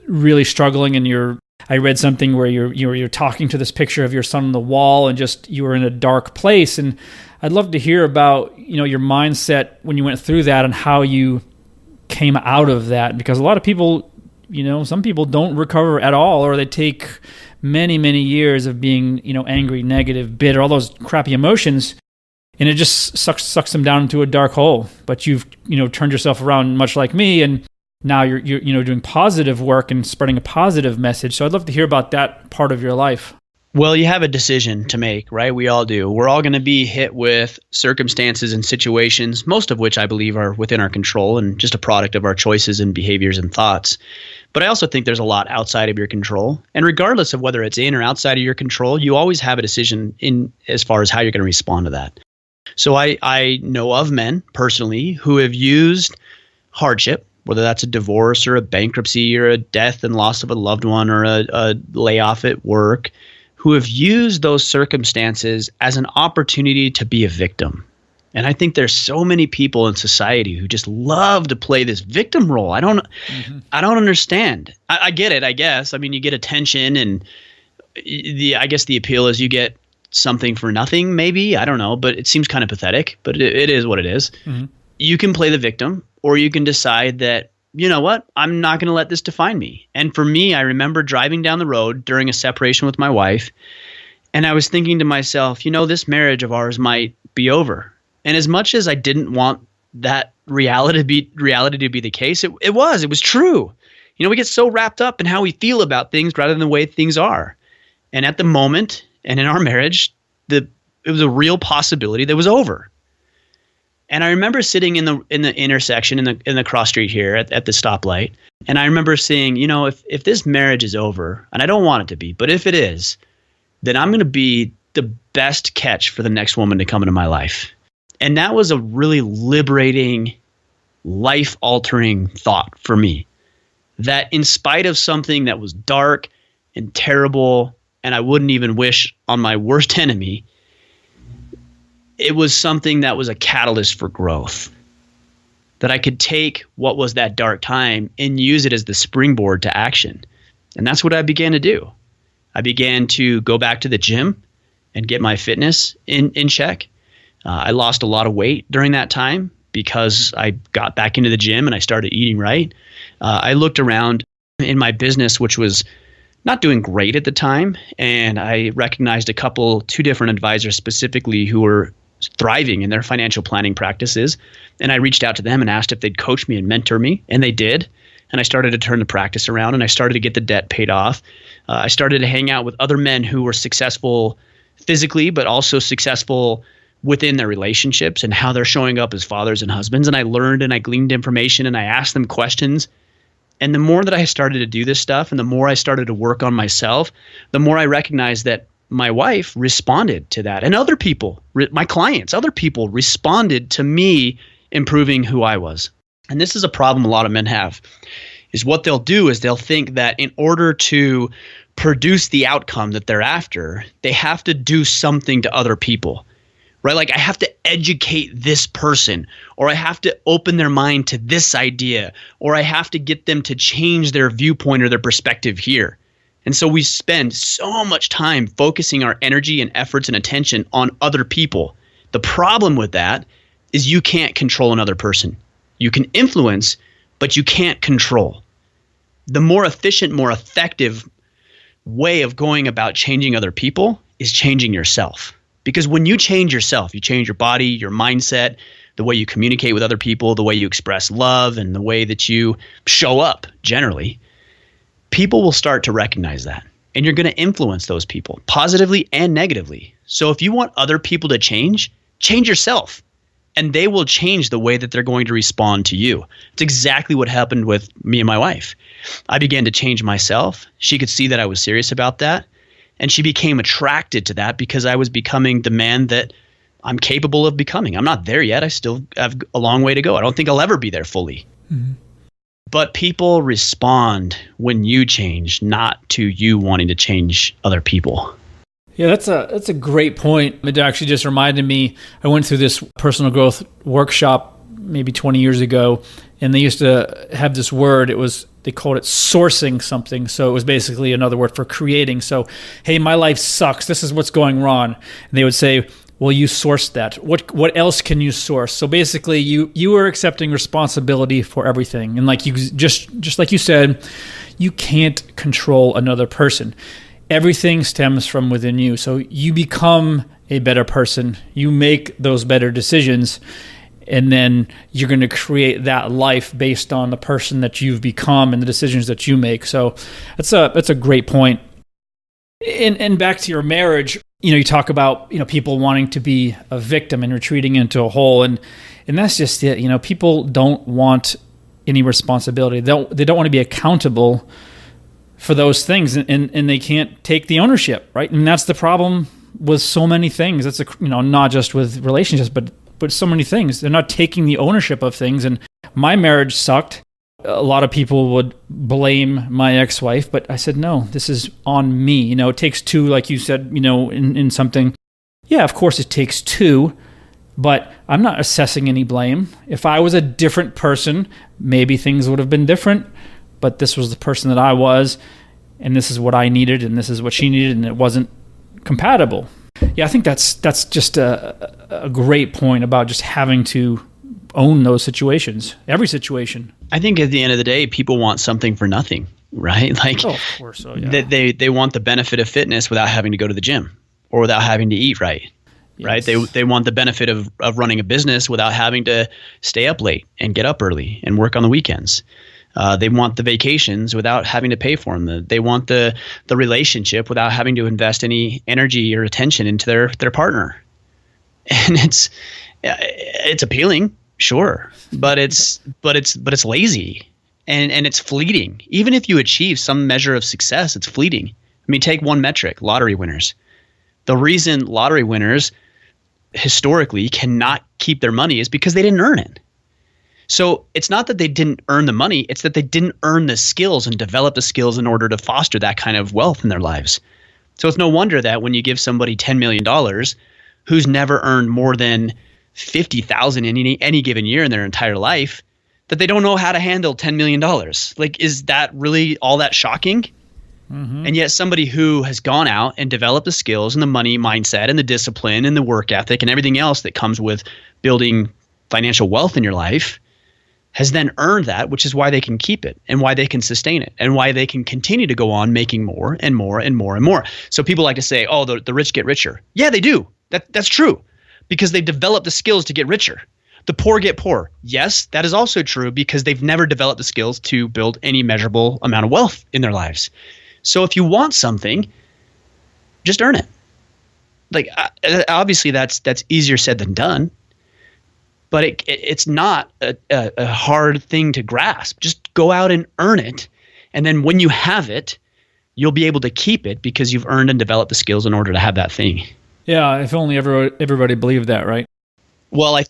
really struggling, and I read something where you're talking to this picture of your son on the wall, and just you were in a dark place. And I'd love to hear about, you know, your mindset when you went through that and how you came out of that, because a lot of people, you know, some people don't recover at all, or they take many, many years of being, you know, angry, negative, bitter, all those crappy emotions, and it just sucks them down into a dark hole. But you've, you know, turned yourself around, much like me, and now you're you know, doing positive work and spreading a positive message. So I'd love to hear about that part of your life. Well, you have a decision to make, right? We all do. We're all going to be hit with circumstances and situations, most of which I believe are within our control and just a product of our choices and behaviors and thoughts. But I also think there's a lot outside of your control. And regardless of whether it's in or outside of your control, you always have a decision in as far as how you're going to respond to that. So I know of men personally who have used hardship, whether that's a divorce or a bankruptcy or a death and loss of a loved one or a layoff at work, who have used those circumstances as an opportunity to be a victim. And I think there's so many people in society who just love to play this victim role. I don't understand. I get it, I guess. I mean, you get attention, and I guess the appeal is you get something for nothing, maybe. I don't know, but it seems kind of pathetic, but it is what it is. Mm-hmm. You can play the victim, or you can decide that, you know what, I'm not going to let this define me. And for me, I remember driving down the road during a separation with my wife, and I was thinking to myself, you know, this marriage of ours might be over. And as much as I didn't want that reality to be the case, it was true. You know, we get so wrapped up in how we feel about things rather than the way things are. And at the moment, and in our marriage, it was a real possibility that was over. And I remember sitting in the intersection in the cross street here at the stoplight, and I remember saying, you know, if this marriage is over, and I don't want it to be, but if it is, then I'm going to be the best catch for the next woman to come into my life. And that was a really liberating, life-altering thought for me. That in spite of something that was dark and terrible, and I wouldn't even wish on my worst enemy, it was something that was a catalyst for growth. That I could take what was that dark time and use it as the springboard to action. And that's what I began to do. I began to go back to the gym and get my fitness in check. I lost a lot of weight during that time because I got back into the gym and I started eating right. I looked around in my business, which was not doing great at the time, and I recognized two different advisors specifically who were thriving in their financial planning practices. And I reached out to them and asked if they'd coach me and mentor me, and they did. And I started to turn the practice around, and I started to get the debt paid off. I started to hang out with other men who were successful physically, but also successful within their relationships and how they're showing up as fathers and husbands. And I learned and I gleaned information and I asked them questions. And the more that I started to do this stuff and the more I started to work on myself, the more I recognized that my wife responded to that. And other people, my clients, other people responded to me improving who I was. And this is a problem a lot of men have, is what they'll do is they'll think that in order to produce the outcome that they're after, they have to do something to other people, right? Like I have to educate this person, or I have to open their mind to this idea, or I have to get them to change their viewpoint or their perspective here. And so we spend so much time focusing our energy and efforts and attention on other people. The problem with that is you can't control another person. You can influence, but you can't control. The more efficient, more effective way of going about changing other people is changing yourself. Because when you change yourself, you change your body, your mindset, the way you communicate with other people, the way you express love, and the way that you show up generally, people will start to recognize that. And you're going to influence those people positively and negatively. So if you want other people to change yourself. And they will change the way that they're going to respond to you. It's exactly what happened with me and my wife. I began to change myself. She could see that I was serious about that. And she became attracted to that because I was becoming the man that I'm capable of becoming. I'm not there yet. I still have a long way to go. I don't think I'll ever be there fully. Mm-hmm. But people respond when you change, not to you wanting to change other people. Yeah, that's a great point. It actually just reminded me, I went through this personal growth workshop maybe 20 years ago, and they used to have this word. They called it sourcing something. So it was basically another word for creating. So, hey, my life sucks. This is what's going wrong. And they would say, well, you sourced that. What else can you source? So basically, you are accepting responsibility for everything. And like you just like you said, you can't control another person. Everything stems from within you. So you become a better person. You make those better decisions, and then you're going to create that life based on the person that you've become and the decisions that you make. So that's a great point. And back to your marriage, you talk about, people wanting to be a victim and retreating into a hole. And that's just it. People don't want any responsibility. They don't want to be accountable for those things, and they can't take the ownership, right? And that's the problem with so many things. That's not just with relationships, but so many things. They're not taking the ownership of things. And my marriage sucked. A lot of people would blame my ex-wife, but I said, no, this is on me. It takes two, like you said, in something. Yeah, of course it takes two, but I'm not assessing any blame. If I was a different person, maybe things would have been different. But this was the person that I was, and this is what I needed, and this is what she needed, and it wasn't compatible. Yeah, I think that's just a great point about just having to own those situations, every situation. I think at the end of the day, people want something for nothing, right? Like, of course, so yeah. They want the benefit of fitness without having to go to the gym or without having to eat right. Yes. Right? They want the benefit of running a business without having to stay up late and get up early and work on the weekends. They want the vacations without having to pay for them. They want the relationship without having to invest any energy or attention into their partner. And it's appealing, sure, but it's lazy and it's fleeting. Even if you achieve some measure of success, it's fleeting. I mean, take one metric: lottery winners. The reason lottery winners historically cannot keep their money is because they didn't earn it. So it's not that they didn't earn the money, it's that they didn't earn the skills and develop the skills in order to foster that kind of wealth in their lives. So it's no wonder that when you give somebody $10 million who's never earned more than $50,000 in any given year in their entire life, that they don't know how to handle $10 million. Like, is that really all that shocking? Mm-hmm. And yet somebody who has gone out and developed the skills and the money mindset and the discipline and the work ethic and everything else that comes with building financial wealth in your life has then earned that, which is why they can keep it and why they can sustain it and why they can continue to go on making more and more and more and more. So people like to say, oh, the rich get richer. Yeah, they do. That's true, because they've developed the skills to get richer. The poor get poor. Yes, that is also true, because they've never developed the skills to build any measurable amount of wealth in their lives. So if you want something, just earn it. Like, obviously that's easier said than done. But it's not a hard thing to grasp. Just go out and earn it. And then when you have it, you'll be able to keep it because you've earned and developed the skills in order to have that thing. Yeah, if only everybody believed that, right? Well, I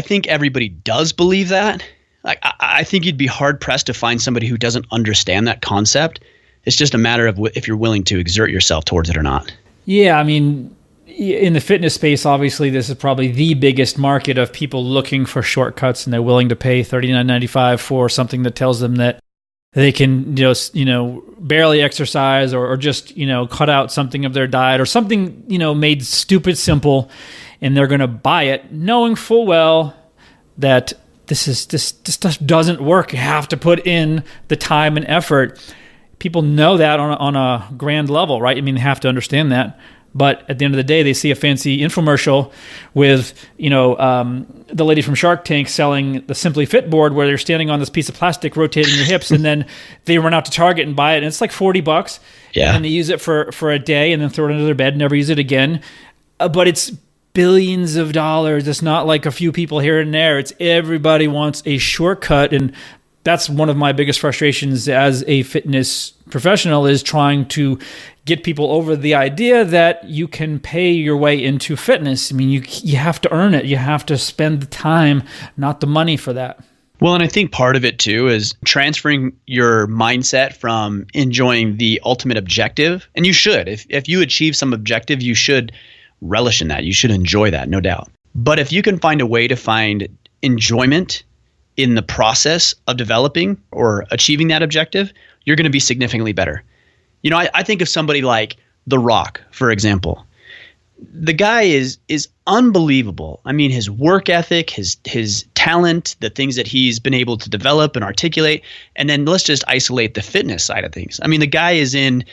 think everybody does believe that. Like, I think you'd be hard-pressed to find somebody who doesn't understand that concept. It's just a matter of if you're willing to exert yourself towards it or not. Yeah, I mean, in the fitness space, obviously, this is probably the biggest market of people looking for shortcuts, and they're willing to pay $39.95 for something that tells them that they can just, barely exercise or just, cut out something of their diet or something, made stupid simple, and they're going to buy it knowing full well that this stuff doesn't work. You have to put in the time and effort. People know that on a grand level, right? I mean, they have to understand that. But at the end of the day, they see a fancy infomercial with, the lady from Shark Tank selling the Simply Fit board where they're standing on this piece of plastic rotating your hips, and then they run out to Target and buy it, and it's like $40. Yeah. And they use it for a day and then throw it under their bed and never use it again. But it's billions of dollars. It's not like a few people here and there. It's everybody wants a shortcut, and that's one of my biggest frustrations as a fitness professional is trying to get people over the idea that you can pay your way into fitness. I mean, you have to earn it. You have to spend the time, not the money for that. Well, and I think part of it too is transferring your mindset from enjoying the ultimate objective. And you should. If you achieve some objective, you should relish in that. You should enjoy that, no doubt. But if you can find a way to find enjoyment in the process of developing or achieving that objective, you're going to be significantly better. I think of somebody like The Rock, for example. The guy is unbelievable. I mean, his work ethic, his talent, the things that he's been able to develop and articulate, and then let's just isolate the fitness side of things. I mean, the guy is in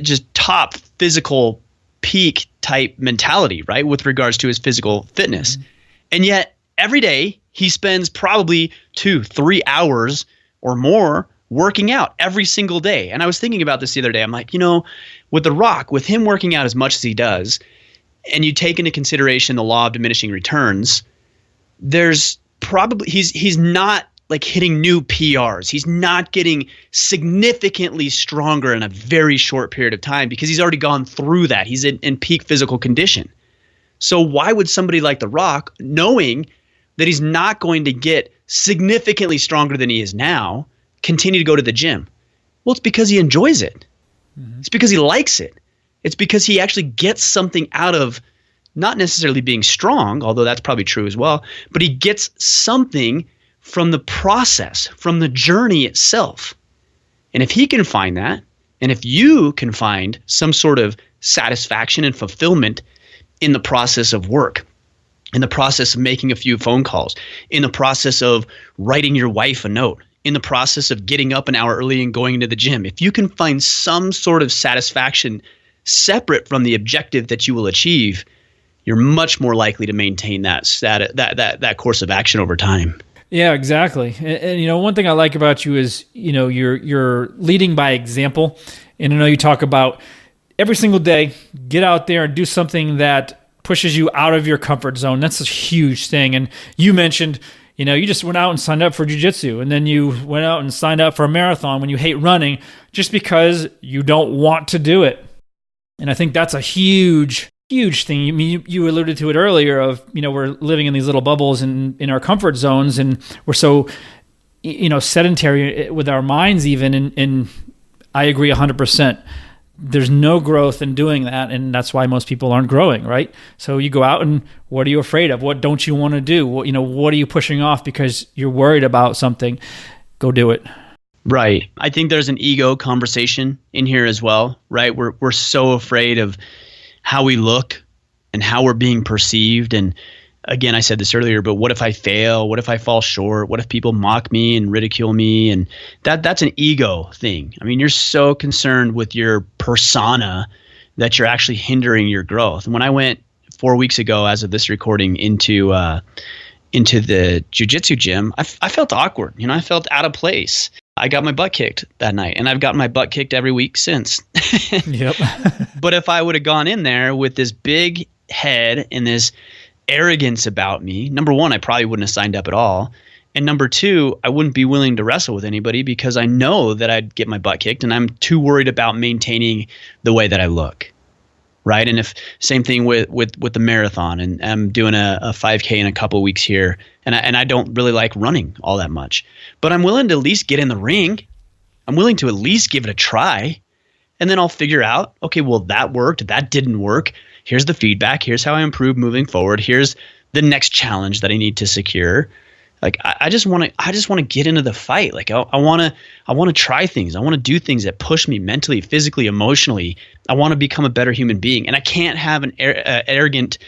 just top physical peak type mentality, right, with regards to his physical fitness. Mm-hmm. And yet every day he spends probably 2-3 hours or more working out every single day. And I was thinking about this the other day. I'm like, with The Rock, with him working out as much as he does, and you take into consideration the law of diminishing returns, there's probably he's not like hitting new PRs. He's not getting significantly stronger in a very short period of time because he's already gone through that. He's in peak physical condition. So why would somebody like The Rock, knowing that he's not going to get significantly stronger than he is now, continue to go to the gym? Well, it's because he enjoys it. Mm-hmm. It's because he likes it. It's because he actually gets something out of not necessarily being strong, although that's probably true as well, but he gets something from the process, from the journey itself. And if he can find that, and if you can find some sort of satisfaction and fulfillment in the process of work, in the process of making a few phone calls, in the process of writing your wife a note, in the process of getting up an hour early and going into the gym, if you can find some sort of satisfaction separate from the objective that you will achieve, you're much more likely to maintain that course of action over time. Yeah, exactly. And one thing I like about you is, you're leading by example. And I know you talk about every single day, get out there and do something that pushes you out of your comfort zone. That's a huge thing. And you mentioned, you just went out and signed up for jiu-jitsu, and then you went out and signed up for a marathon when you hate running just because you don't want to do it. And I think that's a huge thing. I mean, you alluded to it earlier of, we're living in these little bubbles in our comfort zones, and we're so, sedentary with our minds even. And I agree 100%. There's no growth in doing that, and that's why most people aren't growing, right? So you go out, and what are you afraid of? What don't you want to do? What are you pushing off because you're worried about something? Go do it. Right. I think there's an ego conversation in here as well, right? We're so afraid of how we look and how we're being perceived. And again, I said this earlier, but what if I fail? What if I fall short? What if people mock me and ridicule me? And that's an ego thing. I mean, you're so concerned with your persona that you're actually hindering your growth. And when I went 4 weeks ago, as of this recording, into the jiu-jitsu gym, I felt awkward. I felt out of place. I got my butt kicked that night, and I've gotten my butt kicked every week since. Yep. But if I would have gone in there with this big head and this arrogance about me, number one, I probably wouldn't have signed up at all. And number two, I wouldn't be willing to wrestle with anybody because I know that I'd get my butt kicked, and I'm too worried about maintaining the way that I look. Right. And if same thing with the marathon, and I'm doing a 5K in a couple of weeks here, and I don't really like running all that much, but I'm willing to at least get in the ring. I'm willing to at least give it a try, and then I'll figure out, okay, well, that worked, that didn't work. Here's the feedback. Here's how I improve moving forward. Here's the next challenge that I need to secure. Like I just want to get into the fight. Like I want to try things. I want to do things that push me mentally, physically, emotionally. I want to become a better human being, and I can't have an arrogant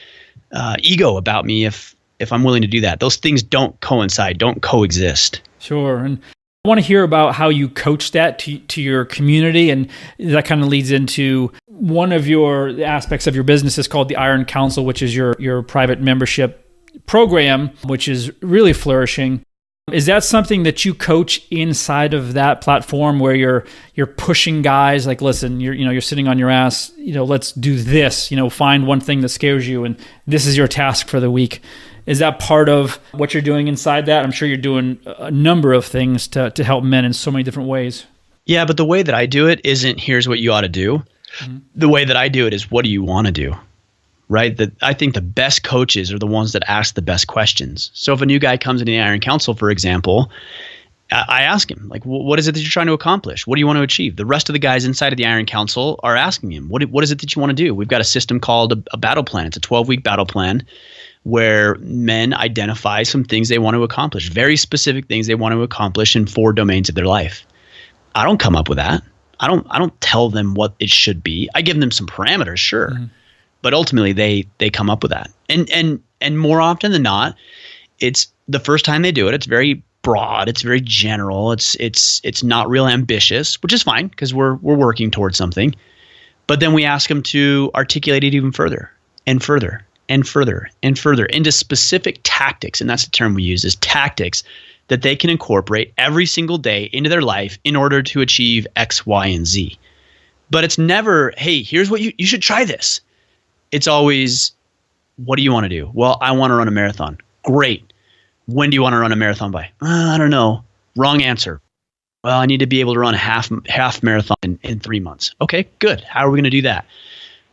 ego about me if I'm willing to do that. Those things don't coincide, don't coexist. Sure. And I want to hear about how you coach that to your community. And that kind of leads into one of your aspects of your business is called the Iron Council, which is your private membership program, which is really flourishing. Is that something that you coach inside of that platform where you're pushing guys like, listen, you're sitting on your ass, let's do this, find one thing that scares you and this is your task for the week. Is that part of what you're doing inside that? I'm sure you're doing a number of things to help men in so many different ways. Yeah, but the way that I do it isn't here's what you ought to do. Mm-hmm. The way that I do it is what do you want to do? Right? I think the best coaches are the ones that ask the best questions. So if a new guy comes into the Iron Council, for example, I ask him, like, what is it that you're trying to accomplish? What do you want to achieve? The rest of the guys inside of the Iron Council are asking him, what is it that you want to do? We've got a system called a battle plan. It's a 12-week battle plan where men identify some things they want to accomplish, very specific things they want to accomplish in 4 domains of their life. I don't come up with that. I don't tell them what it should be. I give them some parameters, sure. Mm-hmm. But ultimately they come up with that. And more often than not, it's the first time they do it, it's very broad, it's very general, it's not real ambitious, which is fine because we're working towards something. But then we ask them to articulate it even further and further and further and further into specific tactics, and that's the term we use, is tactics that they can incorporate every single day into their life in order to achieve X, Y, and Z. But it's never, hey, here's what you should try this. It's always, what do you want to do? Well, I want to run a marathon. Great. When do you want to run a marathon by? I don't know. Wrong answer. Well, I need to be able to run a half marathon in 3 months. Okay, good. How are we going to do that?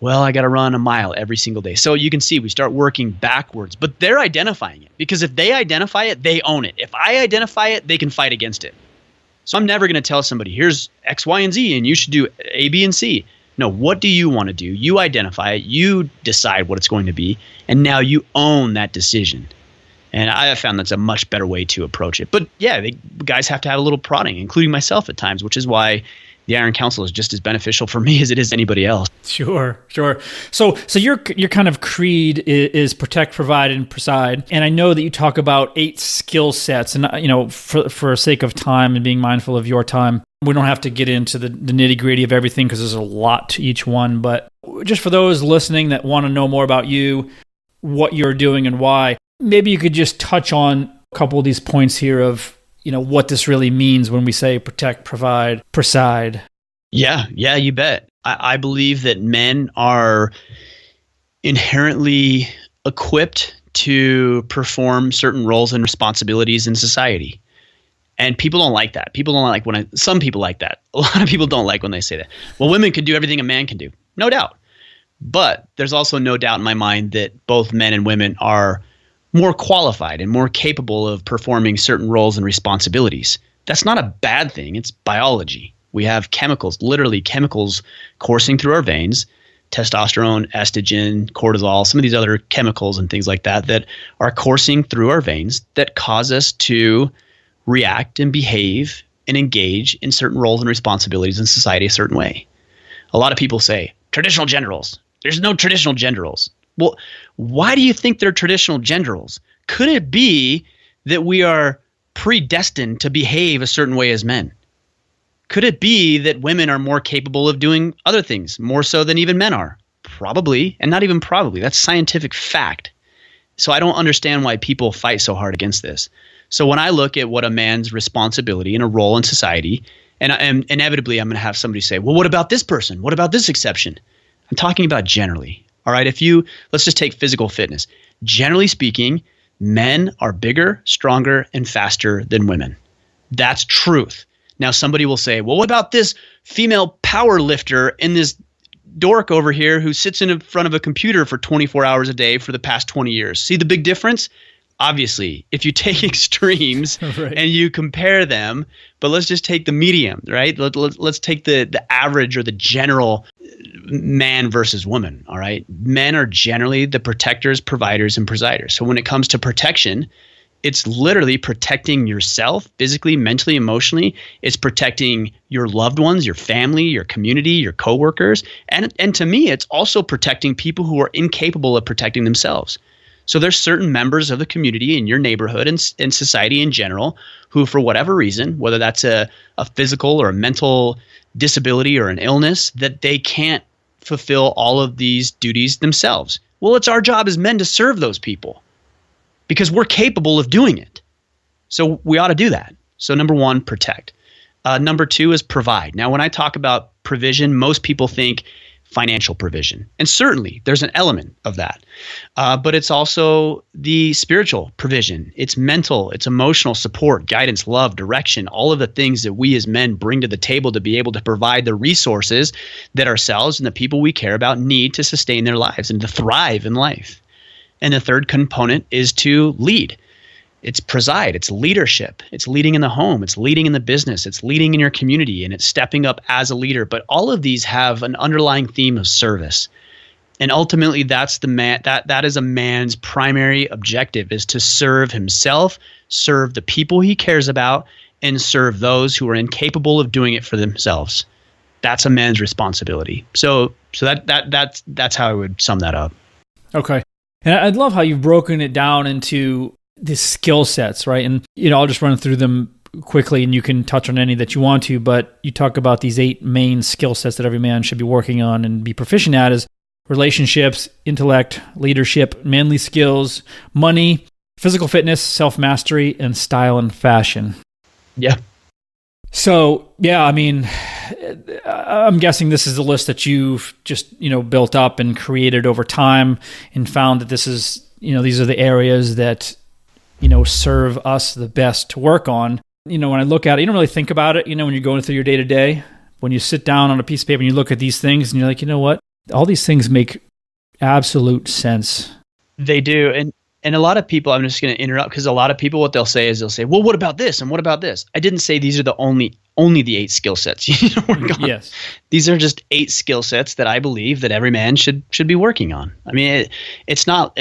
Well, I got to run a mile every single day. So you can see we start working backwards, but they're identifying it because if they identify it, they own it. If I identify it, they can fight against it. So I'm never going to tell somebody, here's X, Y, and Z, and you should do A, B, and C. No, what do you want to do? You identify it, you decide what it's going to be, and now you own that decision. And I have found that's a much better way to approach it. But yeah, guys have to have a little prodding, including myself at times, which is why the Iron Council is just as beneficial for me as it is anybody else. Sure. So your kind of creed is protect, provide, and preside. And I know that you talk about 8 skill sets. And for sake of time and being mindful of your time, we don't have to get into the nitty gritty of everything because there's a lot to each one. But just for those listening that want to know more about you, what you're doing and why, maybe you could just touch on a couple of these points here of what this really means when we say protect, provide, preside. Yeah, you bet. I believe that men are inherently equipped to perform certain roles and responsibilities in society. And people don't like that. Some people like that. A lot of people don't like when they say that. Well, women can do everything a man can do. No doubt. But there's also no doubt in my mind that both men and women are more qualified and more capable of performing certain roles and responsibilities. That's not a bad thing. It's biology. We have chemicals, literally chemicals coursing through our veins, testosterone, estrogen, cortisol, some of these other chemicals and things like that are coursing through our veins that cause us to react and behave and engage in certain roles and responsibilities in society a certain way. A lot of people say, traditional gender roles. There's no traditional gender roles. Well, why do you think they're traditional gender roles? Could it be that we are predestined to behave a certain way as men? Could it be that women are more capable of doing other things, more so than even men are? Probably, and not even probably. That's scientific fact. So I don't understand why people fight so hard against this. So when I look at what a man's responsibility and a role in society, and inevitably I'm going to have somebody say, well, what about this person? What about this exception? I'm talking about generally. All right, let's just take physical fitness. Generally speaking, men are bigger, stronger, and faster than women. That's truth. Now, somebody will say, well, what about this female power lifter and this dork over here who sits in front of a computer for 24 hours a day for the past 20 years? See the big difference? obviously, if you take extremes right. and you compare them, but let's just take the medium, right? Let's take the average or the general man versus woman, all right? Men are generally the protectors, providers, and presiders. So when it comes to protection, it's literally protecting yourself physically, mentally, emotionally. It's protecting your loved ones, your family, your community, your coworkers. And to me, it's also protecting people who are incapable of protecting themselves. So there's certain members of the community in your neighborhood and society in general who, for whatever reason, whether that's a physical or a mental disability or an illness, that they can't fulfill all of these duties themselves. Well, it's our job as men to serve those people because we're capable of doing it. So we ought to do that. So number one, protect. Number two is provide. Now, when I talk about provision, most people think financial provision. And certainly there's an element of that. But it's also the spiritual provision. It's mental, it's emotional support, guidance, love, direction, all of the things that we as men bring to the table to be able to provide the resources that ourselves and the people we care about need to sustain their lives and to thrive in life. And the third component is to lead. It's preside, it's leadership, it's leading in the home, it's leading in the business, it's leading in your community, and it's stepping up as a leader. But all of these have an underlying theme of service. And ultimately that's the man that is a man's primary objective, is to serve himself, serve the people he cares about, and serve those who are incapable of doing it for themselves. That's a man's responsibility. So that's how I would sum that up. Okay. And I'd love how you've broken it down into the skill sets, right? And, I'll just run through them quickly and you can touch on any that you want to, but you talk about these 8 main skill sets that every man should be working on and be proficient at is relationships, intellect, leadership, manly skills, money, physical fitness, self-mastery, and style and fashion. Yeah. So, yeah, I mean, I'm guessing this is the list that you've just, built up and created over time and found that this is, these are the areas that, serve us the best to work on. When I look at it, you don't really think about it, when you're going through your day to day, when you sit down on a piece of paper and you look at these things and you're like, you know what? All these things make absolute sense. They do. And a lot of people, I'm just going to interrupt because a lot of people, what they'll say is well, what about this? And what about this? I didn't say these are the only the 8 skill sets you need to work on. Yes. These are just 8 skill sets that I believe that every man should be working on. I mean, it's not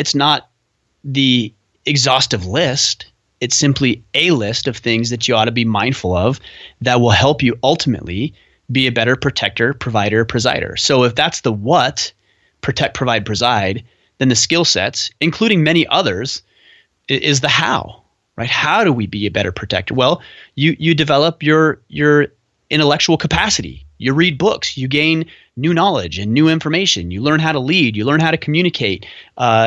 the exhaustive list. It's simply a list of things that you ought to be mindful of that will help you ultimately be a better protector, provider, presider. So if that's the what, protect, provide, preside, then the skill sets, including many others, is the how, right? How do we be a better protector? Well, you develop your intellectual capacity. You read books. You gain new knowledge and new information. You learn how to lead. You learn how to communicate.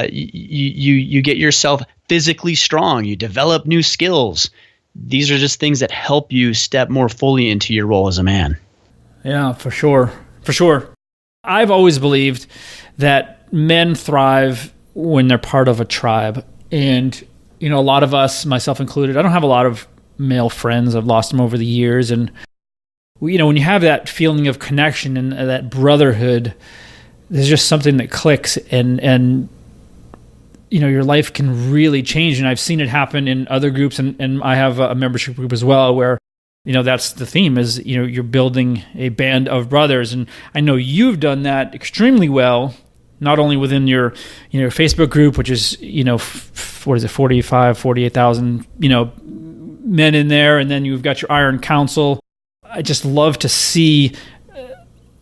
You get yourself physically strong. You develop new skills. These are just things that help you step more fully into your role as a man. Yeah, for sure. For sure. I've always believed that men thrive when they're part of a tribe. And, a lot of us, myself included, I don't have a lot of male friends. I've lost them over the years. And, when you have that feeling of connection and that brotherhood, there's just something that clicks and your life can really change. And I've seen it happen in other groups. And I have a membership group as well where, that's the theme is, you're building a band of brothers. And I know you've done that extremely well, not only within your, Facebook group, which is, 48,000, men in there. And then you've got your Iron Council. I just love to see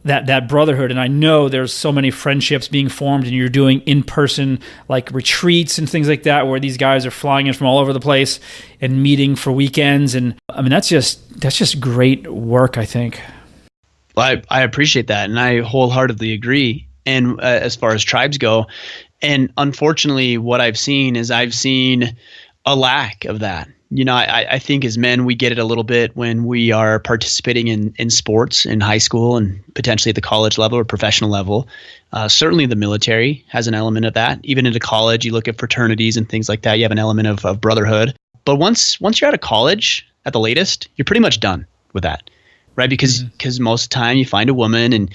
that brotherhood. And I know there's so many friendships being formed and you're doing in-person like retreats and things like that, where these guys are flying in from all over the place and meeting for weekends. And I mean, that's just great work, I think. Well, I appreciate that. And I wholeheartedly agree. And as far as tribes go, and unfortunately what I've seen a lack of that. I think as men, we get it a little bit when we are participating in sports in high school and potentially at the college level or professional level. Certainly the military has an element of that. Even into college, you look at fraternities and things like that. You have an element of brotherhood. But once you're out of college at the latest, you're pretty much done with that, right? Because most of the time you find a woman and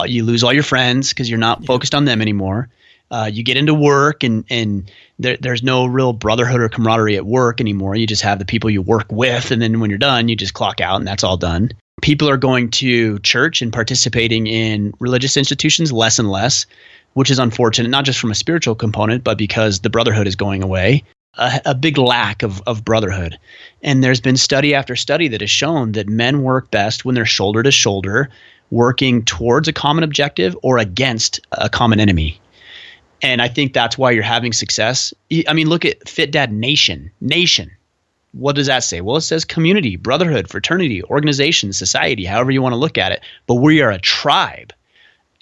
you lose all your friends because you're not focused on them anymore. You get into work and there's no real brotherhood or camaraderie at work anymore. You just have the people you work with. And then when you're done, you just clock out and that's all done. People are going to church and participating in religious institutions less and less, which is unfortunate, not just from a spiritual component, but because the brotherhood is going away. A big lack of brotherhood. And there's been study after study that has shown that men work best when they're shoulder to shoulder, working towards a common objective or against a common enemy. And I think that's why you're having success. I mean, look at Fit Dad Nation. Nation. What does that say? Well, it says community, brotherhood, fraternity, organization, society, however you want to look at it. But we are a tribe.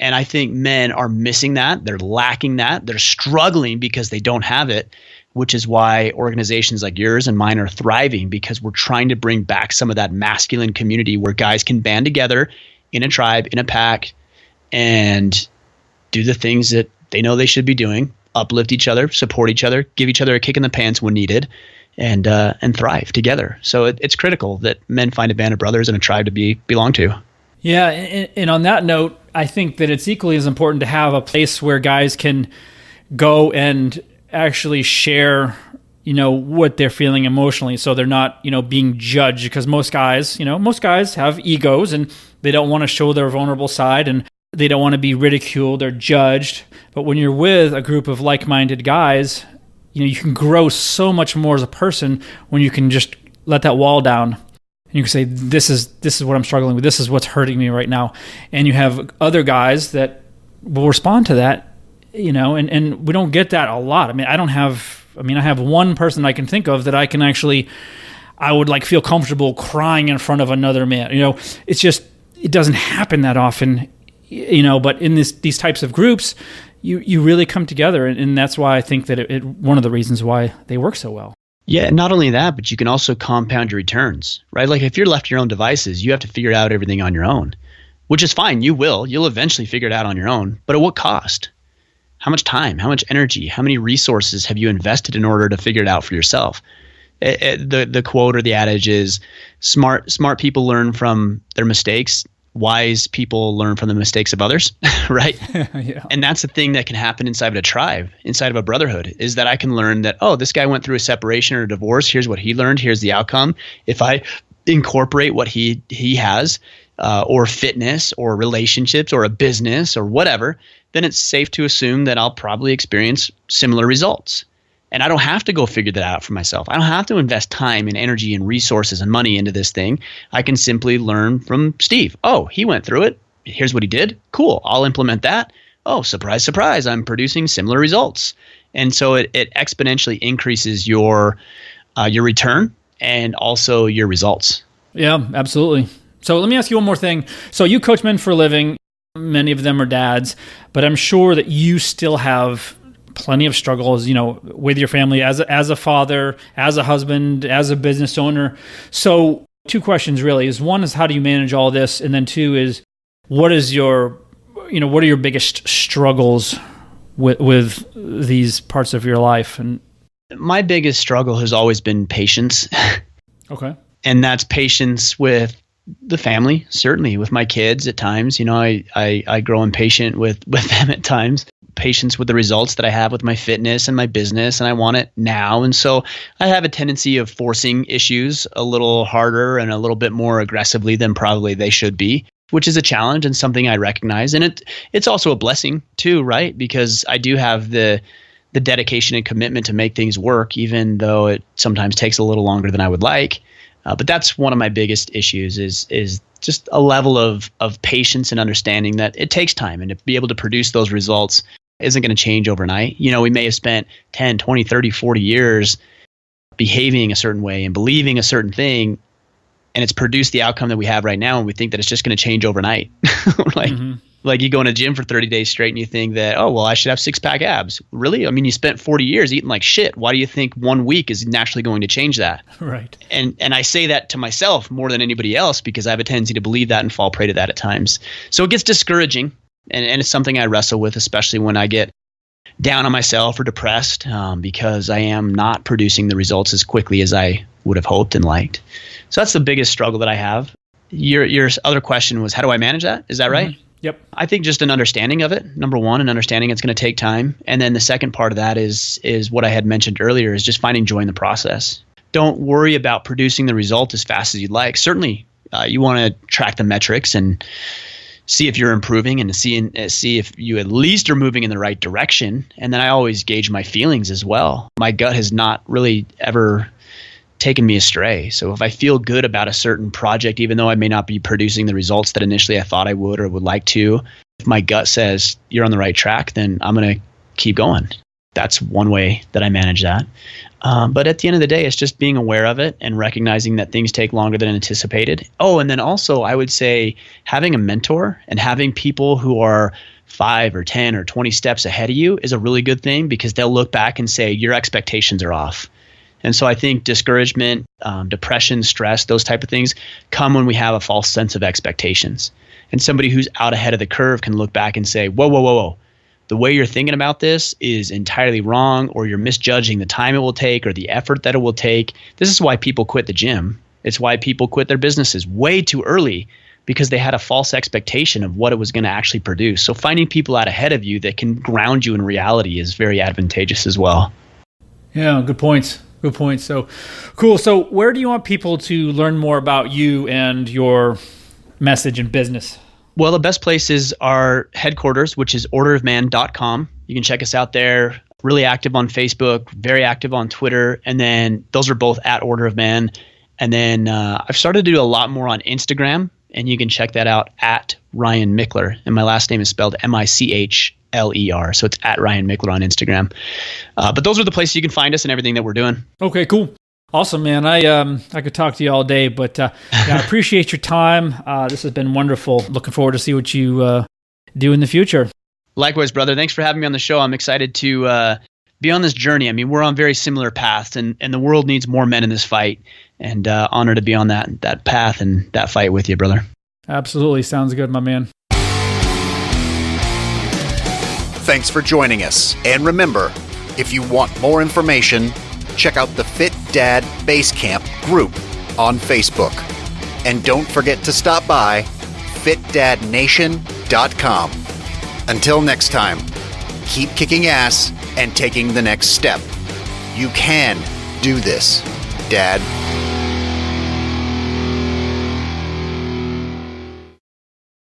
And I think men are missing that. They're lacking that. They're struggling because they don't have it, which is why organizations like yours and mine are thriving, because we're trying to bring back some of that masculine community where guys can band together in a tribe, in a pack, and do the things that they know they should be doing, uplift each other, support each other, give each other a kick in the pants when needed, and thrive together. So it's critical that men find a band of brothers and a tribe to belong to. Yeah, and on that note, I think that it's equally as important to have a place where guys can go and actually share, what they're feeling emotionally, so they're not, being judged. Because most guys have egos and they don't want to show their vulnerable side and they don't want to be ridiculed or judged. But when you're with a group of like-minded guys, you can grow so much more as a person when you can just let that wall down. And you can say, this is what I'm struggling with. This is what's hurting me right now. And you have other guys that will respond to that, and we don't get that a lot. I have one person I can think of that I would feel comfortable crying in front of another man. It's just, it doesn't happen that often, but in these types of groups, you really come together. And that's why I think that one of the reasons why they work so well. Yeah, not only that, but you can also compound your returns, right? Like if you're left to your own devices, you have to figure out everything on your own, which is fine. You'll eventually figure it out on your own, but at what cost? How much time, how much energy, how many resources have you invested in order to figure it out for yourself? The quote or the adage is smart people learn from their mistakes. Wise people learn from the mistakes of others, right? Yeah. And that's the thing that can happen inside of a tribe, inside of a brotherhood, is that I can learn that, this guy went through a separation or a divorce. Here's what he learned. Here's the outcome. If I incorporate what he has, or fitness or relationships or a business or whatever, then it's safe to assume that I'll probably experience similar results. And I don't have to go figure that out for myself. I don't have to invest time and energy and resources and money into this thing. I can simply learn from Steve. Oh, he went through it. Here's what he did. Cool. I'll implement that. Oh, surprise, surprise. I'm producing similar results. And so it exponentially increases your return and also your results. Yeah, absolutely. So let me ask you one more thing. So you coach men for a living. Many of them are dads, but I'm sure that you still have plenty of struggles, with your family as a father, as a husband, as a business owner. So two questions really is, one is how do you manage all this? And then two is what are your biggest struggles with these parts of your life? And my biggest struggle has always been patience. Okay. And that's patience with the family, certainly with my kids at times. I grow impatient with them at times. Patience with the results that I have with my fitness and my business, and I want it now. And so I have a tendency of forcing issues a little harder and a little bit more aggressively than probably they should be, which is a challenge and something I recognize. And it's also a blessing too, right? Because I do have the dedication and commitment to make things work, even though it sometimes takes a little longer than I would like. But that's one of my biggest issues is just a level of patience and understanding that it takes time, and to be able to produce those results isn't going to change overnight. We may have spent 10, 20, 30, 40 years behaving a certain way and believing a certain thing, and it's produced the outcome that we have right now, and we think that it's just going to change overnight. Like you go in a gym for 30 days straight and you think that, I should have 6-pack abs. Really? I mean, you spent 40 years eating like shit. Why do you think 1 week is naturally going to change that? Right. And I say that to myself more than anybody else because I have a tendency to believe that and fall prey to that at times. So it gets discouraging, and it's something I wrestle with, especially when I get down on myself or depressed because I am not producing the results as quickly as I would have hoped and liked. So that's the biggest struggle that I have. Your other question was, how do I manage that? Is that right? Yep. I think just an understanding of it. Number one, an understanding it's going to take time. And then the second part of that is what I had mentioned earlier, is just finding joy in the process. Don't worry about producing the result as fast as you'd like. Certainly, you want to track the metrics and see if you're improving and see if you at least are moving in the right direction. And then I always gauge my feelings as well. My gut has not really ever taken me astray. So if I feel good about a certain project, even though I may not be producing the results that initially I thought I would or would like to, if my gut says you're on the right track, then I'm going to keep going. That's one way that I manage that. But at the end of the day, it's just being aware of it and recognizing that things take longer than anticipated. Oh, and then also I would say having a mentor and having people who are 5 or 10 or 20 steps ahead of you is a really good thing, because they'll look back and say your expectations are off. And so I think discouragement, depression, stress, those type of things come when we have a false sense of expectations. And somebody who's out ahead of the curve can look back and say, whoa. The way you're thinking about this is entirely wrong, or you're misjudging the time it will take or the effort that it will take. This is why people quit the gym. It's why people quit their businesses way too early, because they had a false expectation of what it was going to actually produce. So finding people out ahead of you that can ground you in reality is very advantageous as well. Yeah, good points. Good point. So cool. So where do you want people to learn more about you and your message and business? Well, the best place is our headquarters, which is orderofman.com. You can check us out there. Really active on Facebook, very active on Twitter. And then those are both at Order of Man. And then I've started to do a lot more on Instagram, and you can check that out at Ryan Michler. And my last name is spelled Michler. So it's at Ryan Michler on Instagram. But those are the places you can find us and everything that we're doing. Okay, cool. Awesome, man. I could talk to you all day, but I appreciate your time. This has been wonderful. Looking forward to see what you do in the future. Likewise, brother. Thanks for having me on the show. I'm excited to be on this journey. I mean, we're on very similar paths, and the world needs more men in this fight. And honored to be on that path and that fight with you, brother. Absolutely. Sounds good, my man. Thanks for joining us. And remember, if you want more information, check out the Fit Dad Basecamp group on Facebook. And don't forget to stop by fitdadnation.com. Until next time, keep kicking ass and taking the next step. You can do this, Dad.